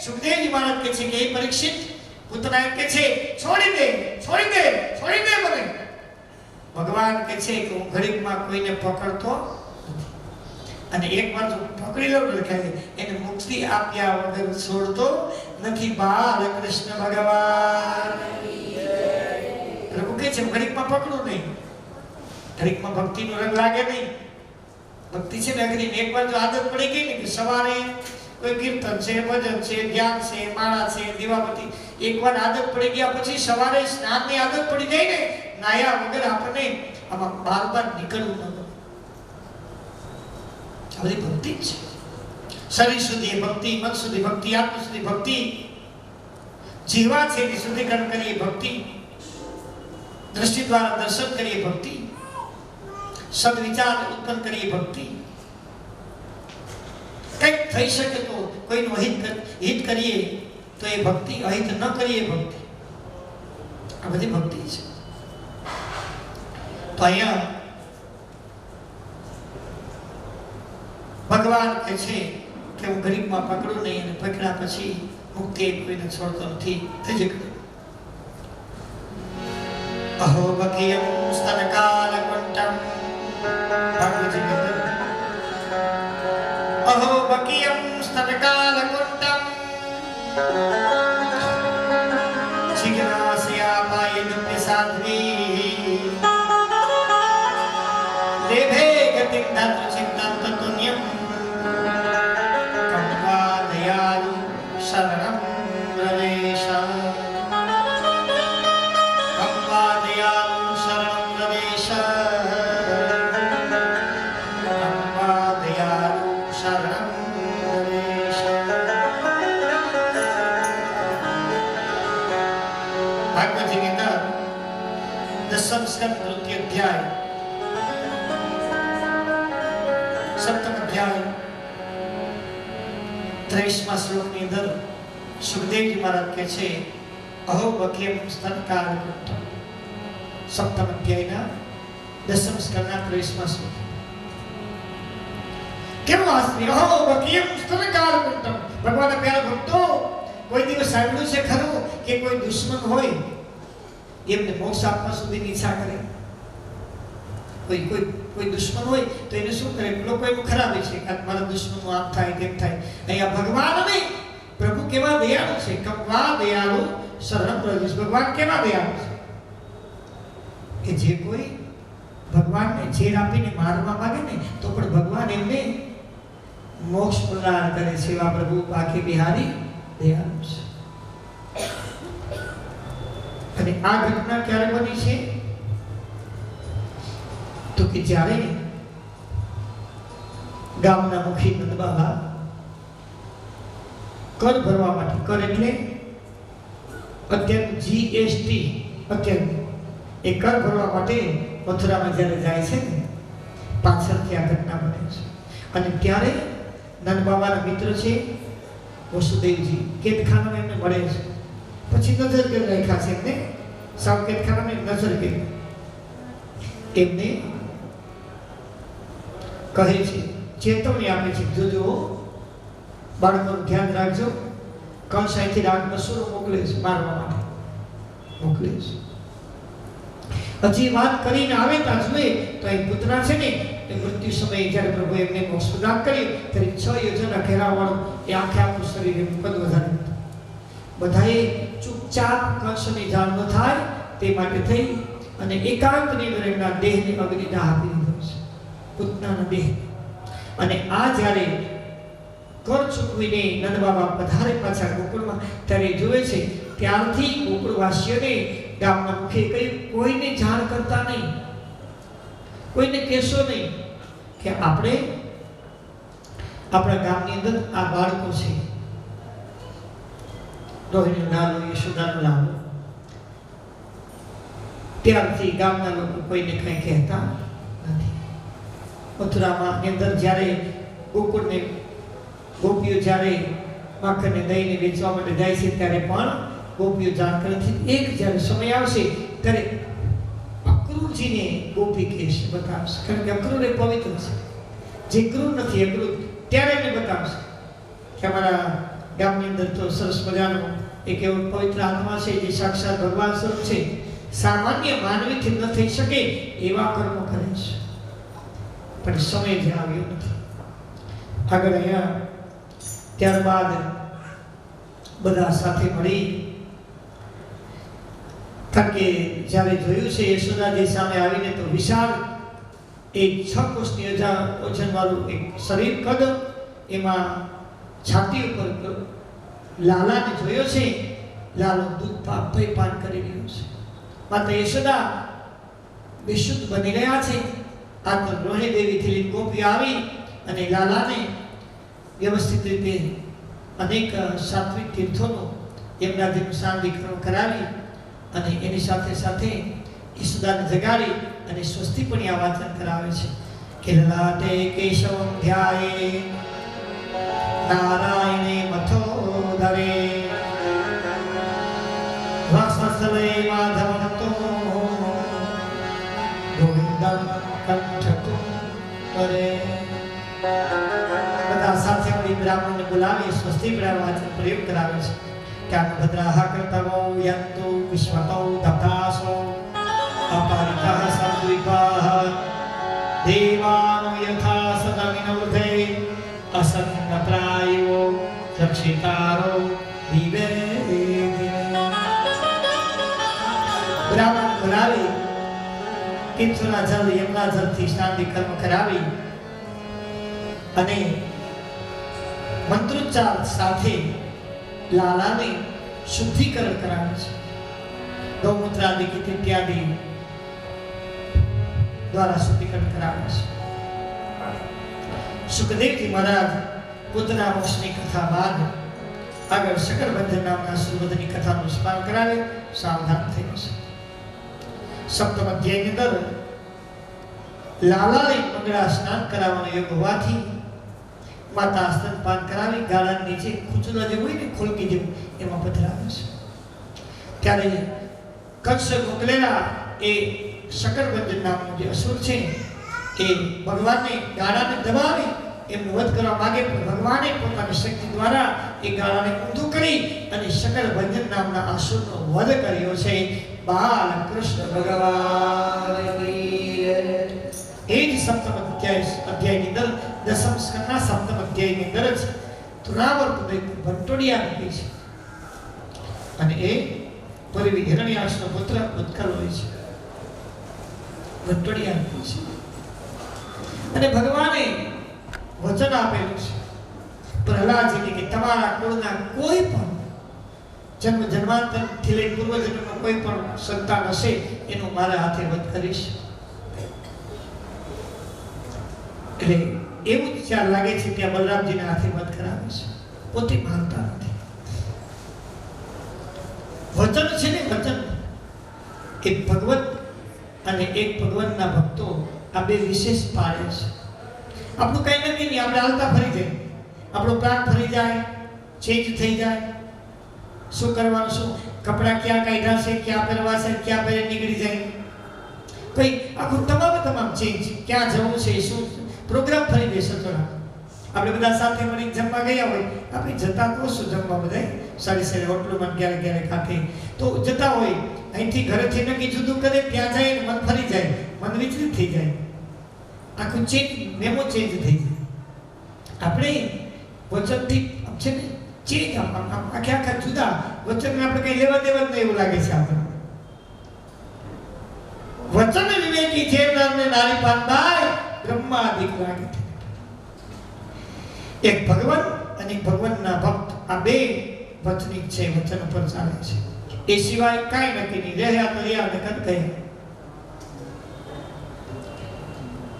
સુખદેવજી મહારાજ કહે છે કે એ પરીક્ષિત, પૂતના કહે છે છોડી દે, છોડી દે, છોડી દે મને. ભગવાન કહે છે કે હું ઘડીકમાં કોઈને પકડતો નથી. અને એકવાર જો પકડી લો લખાય એને મુક્તિ આપ્યા વગર છોડતો નથી બાલકૃષ્ણ ભગવાન. પ્રભુ કહે છે ઘડીકમાં પકડું નહીં, ઘડીકમાં ભક્તિનો રંગ લાગે નહીં. ભક્તિ છે ને અઘરી. એકવાર જો આદત પડી ગઈ ને કે સવારે કોઈ કીર્તન છે, ભજન છે, ધ્યાન છે, માળા છે, દીવાબત્તી, એકવાર આદત પડી ગયા પછી સવારે સ્નાનની આદત પડી જાય ને, નાયા વગર આપણને આમાં બાર નીકળવું ન ગમે. આ બધી ભક્તિ છે. શરીર સુધી ભક્તિ, મન સુધી ભક્તિ, આત્મા સુધી ભક્તિ, જીવા છે તે શુદ્ધિકરણ કરીએ ભક્તિ, દ્રષ્ટિ દ્વારા દર્શન કરીએ ભક્તિ, સદવિચાર ઉત્પન્ન કરીએ ભક્તિ, કંઈક થઈ શકે તો કોઈનું હિત કરીએ તો એ ભક્તિ, અહિત ન કરીએ ભક્તિ. આ બધી ભક્તિ છે. તો અહીંયા ભગવાન કહે છે કે હું ગરીબમાં પકડું નહીં, અને પકડ્યા પછી મુક્તિ કોઈને છોડતો નથી. થઈ જશે. અહો બકિયમ સ્તનકાલ કંઠમ, અહો બકિયમ સ્તનકાલ કંઠમ જિજ્ઞાસયા પાયદુપ્ય સાધ્વી દેભે ગતિમ ધાતુ ચિત્તં તતુન્યમ કંવા દયાલુ શરણમ રમેશા. કંવા દયાલુ શરણમ રમેશા, કંવા દયાલુ શરણમ રમેશા. ભાગવતની અંદર દસમ સ્કંદ તૃતીય અધ્યાય, સપ્તમ અધ્યાય 23મા શ્લોકની અંદર સુખદેવજી મહારાજ કહે છે અહો બકિયમ સ્તનકાલ કંઠમ. સપ્તમ અધ્યાયના દસમ સ્કંદના 23મા શ્લોક. કેવો આશ્ચર્ય! અહો બકિયમ સ્તનકાલ કંઠમ. ભગવાનના પ્યારા ભક્તો, કોઈ દિવસ સાંભળ્યું છે ખરું કે કોઈ દુશ્મન હોય એમને મોક્ષ આપવા સુધીની ઈચ્છા કરે? કોઈ દુશ્મન હોય તો એને શું કરે? લોકો એનું ખરાબ છે કે મારા દુશ્મનો આમ થાય તેમ થાય. અહીંયા ભગવાન અને પ્રભુ કેવા દયાળુ છે. કંવા દયાળુ શરણમ રમેશ. ભગવાન કેવા દયાળુ છે કે જે કોઈ ભગવાનને ઝેર આપીને મારવા માંગે ને તો પણ ભગવાન એમને મોક્ષ પ્રદાન કરે છે. એવા પ્રભુ બાકી બિહારી દયાળુ છે. અને આ ઘટના ક્યારે બની છે? તો કે જ્યારે ગામના મુખી નંદબાબા કર ભરવા માટે, કર એટલે અત્યારે જીએસટી, અત્યારે એ કર ભરવા માટે મથુરામાં જ્યારે જાય છે ને, પાછળથી આ ઘટના બને છે. અને ત્યારે નંદબાબાના મિત્ર છે વસુદેવજી, કેદખાનામાં એમને મળે છે. પછી નજર કરી રાખ્યા છે એમને, સાવ કેદખાનામાં નજર કરી એમને કહે છે, ચેતવણી આપે છે, જોજો બાળકોનું ધ્યાન રાખજો. કંસ અહીંથી રાજમસૂરો મોકલે છે મારવા માટે, મોકલે છે. હજી વાત કરીને આવે ત્યાં જુએ તો એ પુતળા છે ને એ મૃત્યુ સમયે જ્યારે પ્રભુ એમને મોક્ષ પ્રદાન કર્યું ત્યારે 6 યોજના ઘેરાવાળું એ આખું શરીર એનું કદ વધારે હતું. બધાએ ચૂપચાપ કંસની જાણ ન થાય તે માટે થઈ અને એકાંતની અંદર એમના દેહને અગ્નિદાહ આપી દીધો છે, પૂતનાના દેહ. અને આ જ્યારે કર ચૂકવીને નંદબાબા પધારે પાછા ગોકુળમાં ત્યારે જોવે છે ત્યારથી ગોકુળવાસીઓને ગામના મુખે કહ્યું કોઈને જાણ કરતા નહીં, કોઈને કહેશો નહીં કે આપણે આપણા ગામની અંદર આ બાળકો છે, રોહિણીનો લાલો, યશોદાનો લાલો. ત્યારથી ગામના લોકો કોઈને કંઈ કહેતા નથી. મથુરામાં અંદર જ્યારે ગોકુળને ગોપીઓ જ્યારે માખણને દહીંને વેચવા માટે જાય છે ત્યારે પણ ગોપીઓ જાણ કરે છે. એક જ્યારે સમય આવશે ત્યારે અક્રૂરજીને ગોપી કહેશે, બતાવશે. કારણ કે અક્રૂર એ પવિત્ર છે, જે ક્રૂર નથી અક્રૂર, ત્યારે એને બતાવશે કે અમારા ગામની અંદર તો સરસ મજાનો એક એવો પવિત્ર આત્મા છે જે સાક્ષાત ભગવાન સ્વરૂપ છે, સામાન્ય માનવીથી ન થઈ શકે એવા કર્મો કરે છે. પણ સમય જે આવ્યો નથી. આગળ અહીંયા ત્યારબાદ બધા સાથે મળી, કારણ કે જ્યારે જોયું છે યશોદાજી સામે આવીને તો વિશાળ એક 6 કોષની વજનવાળું એક શરીર કદ, એમાં છાતી ઉપર લાલાને જોયો છે. લાલો દૂધ પાન કરી રહ્યો છે. માતા યશોદા વિશુદ્ધ બની રહ્યા છે. આ તો રોહિણી દેવીથી લઈને ગોપીઓ આવી અને લાલાને વ્યવસ્થિત રીતે અનેક સાત્વિક તીર્થોનો યમરાજનું સાંદીકરણ કરાવી અને એની સાથે સાથે યશોદાને જગાડી અને સ્વસ્તિ પણ આ વાચન કરાવે છે કે લલાટે કેશવમ ધ્યાયે નારાયણે મથો ધરે વક્ષસ્થલે માધવમ તો ગોવિંદમ કંઠકો કરે. બધા સાથે મળી બ્રાહ્મણને બોલાવી સ્વસ્તિ વાચન પ્રયોગ કરાવે છે કે આ ભદ્રાહ કર્તવો યંતુ વિશ્વતો દત્તાસો અપારિતઃ સંદ્વિપાઃ દેવાનો યથા સદમિનોર્ધે અસન્નપ્રાયો રક્ષિતારો દિવે. બ્રાહ્મણ બોલાવી તીર્થોના જળ યમના જળથી શાંતિ કર્મ કરાવી અને મંત્રોચ્ચાર સાથે લાલાને શુદ્ધિકરણ કરાવે છે. ગૌમૂત્રાદિ ઇત્યાદિ દ્વારા શુદ્ધિકરણ કરાવે છે. સુખદેવજી મહારાજ પોતાના મોક્ષની કથા બાદ આગળ શકરબંધન નામના સુરવદની કથાનું સ્મરણ કરાવે સાવધાન થયો છે. સપ્તમ અધ્યાયની અંદર લાલાને મંગળા સ્નાન કરાવવાનો યોગ હોવાથી માતા સ્તનપાન કરાવી ગાળા નીચે ખૂંચલા જેવું હોય ને ખોલકી જેવું એમાં પધરાવે છે. ત્યારે કંસ મોકલેલા એ શકરબંધન નામનો જે અસુર છે એ ભગવાનને ગાળાને દબાવી એમનો વધ કરવા માંગે, પણ ભગવાને પોતાની શક્તિ દ્વારા એ ગાળાને ઊંધું કરી અને શકરબંધન નામના અસુરનો વધ કર્યો છે. બાલકૃષ્ણ ભગવાનની એ જ સપ્તમ અધ્યાયની અંદર દસમ સ્કંદના સપ્તમ અધ્યાયની અંદર જ તૃણાવર્ત ભટ્ટોડિયા નીકળી છે અને એ પરવી હિરણ્યાક્ષનો પુત્ર ઉત્કલ હોય છે. ભટ્ટોડિયા નીકળી છે અને ભગવાને વચન આપેલું છે પ્રહલાદજીને કે તમારા કુળના કોઈ પણ જન્મ જન્માંતરથી લઈ પૂર્વજન્મનો કોઈ પણ સંતાન હશે એનું મારા હાથે વધ કરીશ. એટલે એવું વિચાર લાગે છે કે બલરામજીના હાથે વધ કરાવે છે, પોતે માનતા નથી. વચન છે ને વચન, એક ભગવત અને એક ભગવાનના ભક્તો આ બે વિશેષ પાડે છે. આપણું કઈ નક્કી નહીં, આપણે હાલતા ફરી જાય, આપણો પ્રાણ ફરી જાય, ચેન્જ થઈ જાય. શું કરવાનું, શું કપડા ક્યાં કાઢ્યા છે, ક્યાં પહેરવા છે, ક્યાં પહેરે નીકળી જાય, કઈ આખું તમામ ચેન્જ, ક્યાં જવું છે, શું પ્રોગ્રામ ફરી બેસો. આપણે બધા સાથે મળીને જમવા ગયા હોય, આપણે જતા તો શું જમવા બધા સારી હોટલોમાં ક્યારેક ખાતે તો જતા હોય, અહીંથી ઘરેથી નક્કી જુદું કરે, ત્યાં જાય મન ફરી જાય, મન વિચલિત થઈ જાય, આખું ચેન્જ મેમો ચેન્જ થઈ જાય. આપણે વચનથી છે ને ચેન્જ આખા જુદા વચન આપણે કઈ લેવા દેવા જ નહીં એવું લાગે છે. આપણે વચન વિવેકી છે નામને નારી પાનબાઈ બ્રહ્માદિક લાગે છે. એક ભગવાન અને ભગવાનના ભક્ત આ બે વચનિક છે, વચન ઉપર ચાલે છે. એ સિવાય કાંઈ નક્કી નહીં. રહ્યા તો રહ્યા ને કદ ગયા.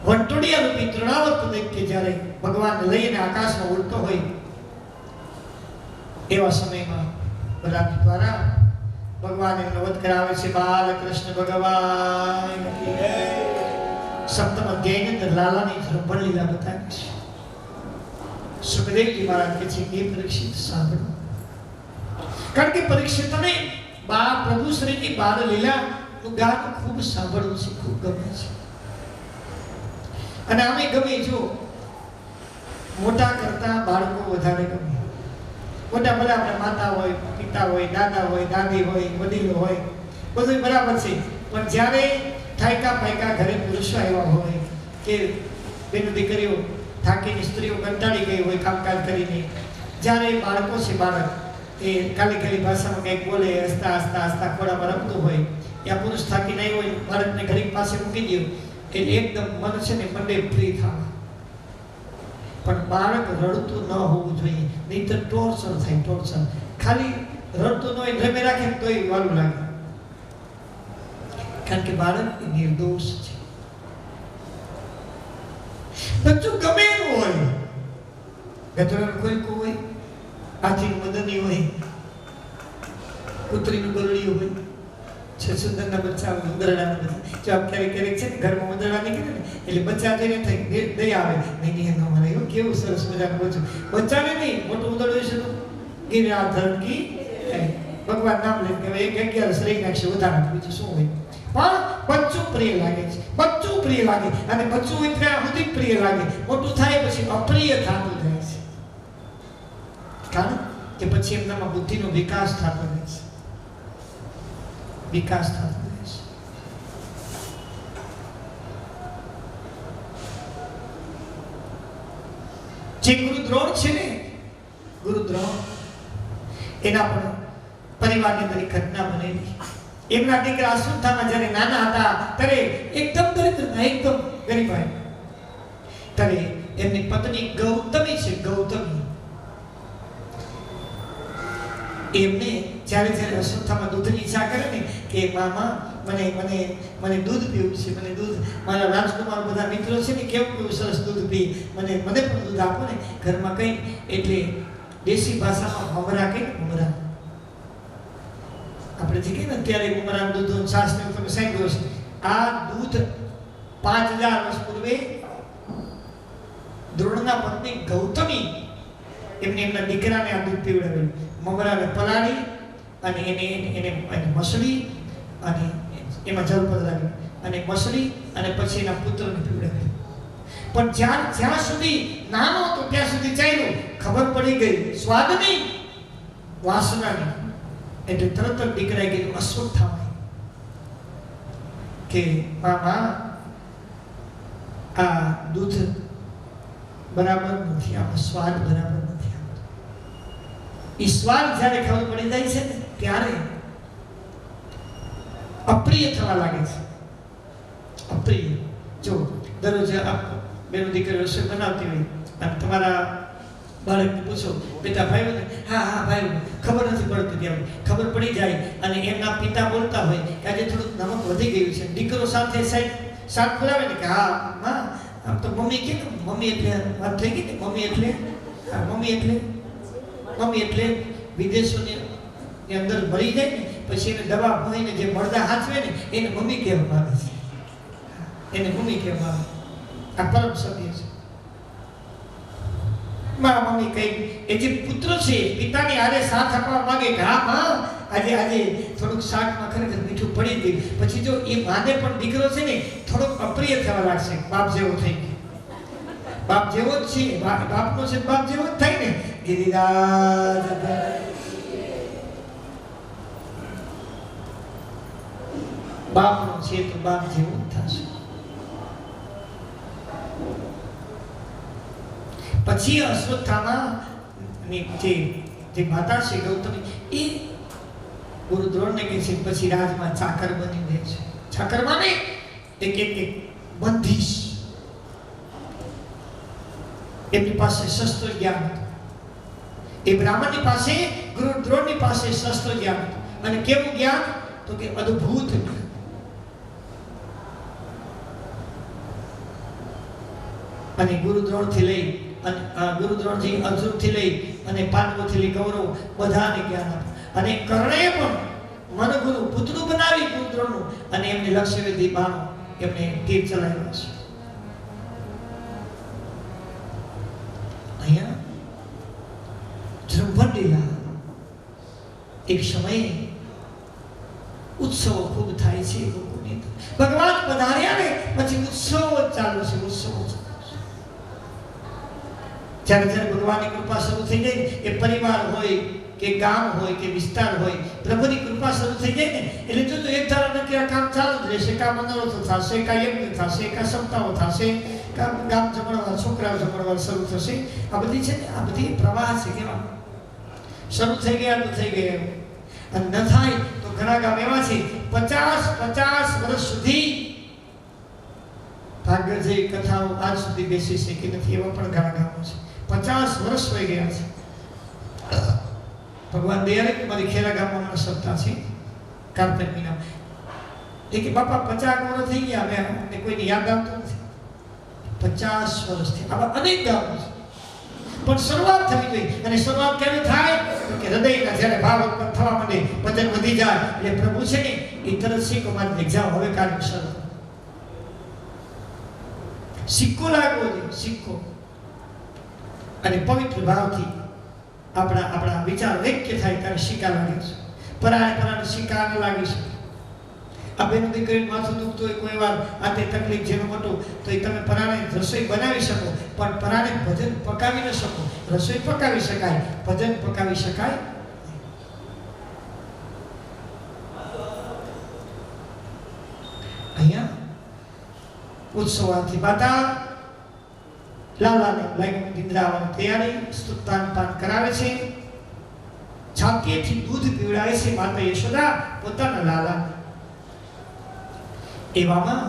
વંટોડિયા રૂપી તૃણાવર્ત દૈત્ય જ્યારે ભગવાનને લઈને આકાશમાં ઉડતો હોય એવા સમયમાં બલરામ દ્વારા ભગવાન એમનો વધ કરાવે છે. બાલકૃષ્ણ ભગવાન કી જય. સપ્તમ અધ્યાયની અંદર લાલાની રંભણ લીલા બતાવી છે. સુખદેવજી મહારાજ કહે છે કે પરીક્ષિત સાંભળો, કારણ કે પરીક્ષિતને પ્રભુ શ્રીની બાળ લીલાનું ગાન ખૂબ સાંભળવું છે, ખૂબ ગમે છે. અને આમે ગમે, જો મોટા કરતા બાળકો વધારે ગમે. મોટા બરાબર માતા હોય, પિતા હોય, દાદા હોય, દાદી હોય, વડીલો હોય, બધું બરાબર છે. પણ જ્યારે થાયકા પાયકા ઘરે પુરુષો આવ્યા હોય કે બેન દીકરીઓ થાકીને સ્ત્રીઓ કંટાળી ગઈ હોય કામકાજ કરીને, જ્યારે બાળકો છે, બાળક એ કાલી ભાષામાં કંઈક બોલે, હસતા હસતા હસતા ખોડામાં રમતું હોય, યા પુરુષ થાકી નહીં હોય, બાળકને ઘડીક પાસે મૂકી દો એટલે એકદમ મન છે ને મંડે ફ્રી થવા. પણ બાળક રડતું ન હોવું જોઈએ, નહીં તો ટોર્ચર થાય, ટોર્ચર. ખાલી રડતું ન હોય, રમે રાખે તોય વાલું લાગે, કારણ કે બાળક નિર્દોષ છે. બચ્ચું ગમે એવું હોય, ગધેડાનું કોઈ હોય, હાથીનું મદની હોય, કૂતરીનું ગરડિયું હોય, છે સુંદરના બચ્ચા, ઉંદરડાના બચ્ચા. જો ક્યારેક ક્યારેક છે ને ઘરમાં ઉંદરડા નીકળે ને એટલે બચ્ચા જઈને થઈ દયા આવે, નહીં ન મને એવું કેવું સરસ મજાનું બચ્ચું. બચ્ચાને નહીં, મોટું ઉંદરડું છે તો ગિરધર કી ભગવાન નામ લે કે એક 11 લઈ નાખશે, વધારે બીજું શું હોય. પણ બચ્ચું પ્રિય લાગે છે, બચ્ચું પ્રિય લાગે, અને બચ્ચું ત્યાં સુધી પ્રિય લાગે, મોટું થાય પછી અપ્રિય થતું જાય છે. કારણ કે પછી એમનામાં બુદ્ધિનો વિકાસ થતો રહે છે, વિકાસ થતો રહે છે. જે ગુરુ દ્રોણ છે ને, ગુરુ દ્રોણ, એના પણ પરિવારની બધી ઘટના બનેલી. એમના દીકરા અશ્વત્થામા જ્યારે નાના હતા ત્યારે એકદમ દરિદ્ર, એકદમ ગરીબ હતા. ત્યારે એમની પત્ની ગૌતમી છે, ગૌતમી, એમને જ્યારે અશ્વત્થામા દૂધની ઈચ્છા કરે ને કે મામા મને દૂધ પીવું છે, મને દૂધ, મારા રાજકુમાર બધા મિત્રો છે ને કેવું સરસ દૂધ પી, મને પણ દૂધ આપો ને ઘરમાં કઈ. એટલે દેશી ભાષામાં મમરા કઈ, મમરા આપણે જે કહીએ ને અત્યારે મમરા દૂધ છાશ ને તમે સાંભળ્યો છે. આ દૂધ 5000 વર્ષ પૂર્વે દ્રોણના પત્ની ગૌતમી એમના દીકરાને આ દૂધ પીવડાવેલું. મમરાને પલાળી અને એને મસળી અને એમાં જળ પધરાવ્યું અને મસળી અને પછી એના પુત્રને પીવડાવ્યું. પણ જ્યાં સુધી નાનો હતો ત્યાં સુધી ચાલ્યું, ખબર પડી ગઈ સ્વાદની, વાસનાની, એટલે તરત જ દીકરાએ કીધું અશ્વત્થામા કે મામા આ દૂધ બરાબર નથી, આમાં સ્વાદ બરાબર નથી આવતો. એ સ્વાદ જ્યારે ખબર પડી જાય છે ને ત્યારે અપ્રિય થવા લાગે છે, અપ્રિય. જો દરરોજ બેનો દીકરી રસોઈ બનાવતી હોય અને તમારા બાળકને પૂછો, પિતા ભાઈ, હા ભાઈ, ખબર નથી પડતી, ત્યાં ખબર પડી જાય. અને એમના પિતા બોલતા હોય કે આજે થોડુંક નમક વધી ગયું છે, દીકરો સાથે શાક ખવડાવે ને કે હા માં, આમ તો મમ્મી કે મમ્મી એટલે વાત થઈ ગઈ ને, મમ્મી એટલે વિદેશોની અંદર મળી જાય ને પછી એને દવા ભણીને જે મળદા હાથવે ને એને મમ્મી કહેવામાં આવે છે, એને મમ્મી કહેવામાં આવે. આ પરમ સત્ય છે. મારા મમ્મી કઈ, એ જે પુત્ર છે પિતાની હારે સાથ આપવા માંગે કે હા માં આજે થોડુંક શાકમાં ખરેખર મીઠું પડી ગયું, પછી જો એ માને પણ દીકરો છે ને થોડોક અપ્રિય થવા લાગશે, બાપ જેવો થઈ ગયો. બાપ જેવો જ છે, બાપનો છે બાપ જેવો જ થાય ને. ગિરિરાજ બાપનો છે તો બાપ જેવો જ થશે. પછી અશ્વત્થામા ની જે માતા છે ગૌતમી, એ ગુરુ દ્રોણને કહે છે પછી રાજમાં ચાકર બની રહે છે. ચાકર માને એક બંધીશ. એમની પાસે શસ્ત્ર જ્ઞાન હતું. એ બ્રાહ્મણની પાસે, ગુરુ દ્રોણની પાસે શસ્ત્ર જ્ઞાન હતું. અને કેવું જ્ઞાન? તો કે અદ્ભુત જ્ઞાન. અને ગુરુ દ્રોણથી લઈ અને ગુરુદ્રોણજી અર્જુનથી લઈ અને પાંડવોથી લઈ કૌરવ બધાને જ્ઞાન આપ્યું. અને કર્ણએ પણ મનગુરુ પુતળું બનાવી ગુરુદ્રોણનું અને એમને લક્ષ્યવેધી બાણ એમને તીર ચલાવ્યા છે. અહીંયા જૃંભણ લીલા એક સમયે ઉત્સવો ખૂબ થાય છે લોકોની. ભગવાન પધાર્યા ને પછી ઉત્સવો ચાલુ છે, ઉત્સવો. જ્યારે ભગવાનની કૃપા શરૂ થઈ જાય એ પરિવાર હોય કે ગામ હોય કે વિસ્તાર હોય, પ્રભુની કૃપા શરૂ થઈ જાય ને એટલે જોજો એક ધારા નક્કી કામ ચાલુ જ રહેશે. કા મનોરથો થશે, કા યજ્ઞ થશે, કા સપ્તાહો થશે, ગામ જમણવાર, છોકરાઓ જમણવાર શરૂ થશે. આ બધી છે ને, આ બધી પ્રવાહ છે. કેવા શરૂ થઈ ગયા તો થઈ ગયા, અને ન થાય તો ઘણા ગામ એવા છે 50 વર્ષ સુધી ભાગ્ય જે કથાઓ આજ સુધી બેસી શકી નથી, એવા પણ ઘણા ગામો છે. 50 વર્ષ થઈ ગયા છે. ભગવાન દયાળે મારી ખેરા ગામમાં મને સત્તા છે કાર્તિક મહિના. એ કે બાપા 50 વર્ષ થઈ ગયા, મેં કોઈની યાદ આવતું નથી. 50 વર્ષથી આવા અનેક ગામો છે. પણ શરૂઆત થવી જોઈએ. અને શરૂઆત કેવી થાય તો કે હૃદયના જ્યારે ભાવ ઉત્પન્ન થવા માંડે, વજન વધી જાય એટલે પ્રભુ છે ને એ તરત સિક્કો મારી જાઓ, હવે કાર્ય શરૂ. સિક્કો લાગવો જોઈએ, સિક્કો. અને પવિત્ર ભાવથી આપણા વિચાર વ્યક્ત થાય ત્યારે સિક્કા લાગે છે. પરાણે સિક્કા ન લાગી શકે. આ બેન દીકરીને માથું દુખતું હોય કોઈ વાર, આ તે તકલીફ જેનું મોટું, તો એ તમે પરાણે રસોઈ બનાવી શકો, પણ પરાણે ભજન પકાવી ન શકો. રસોઈ પકાવી શકાય, ભજન પકાવી શકાય. અહીંયા ઉત્સવાથી માતા લાલાને લાઈન નિંદ્રાવાની તૈયારી, સ્તુતાન પાન કરાવે છે, છાતીથી દૂધ પીવડાવે છે માતા યશોદા પોતાના લાલા. એવામાં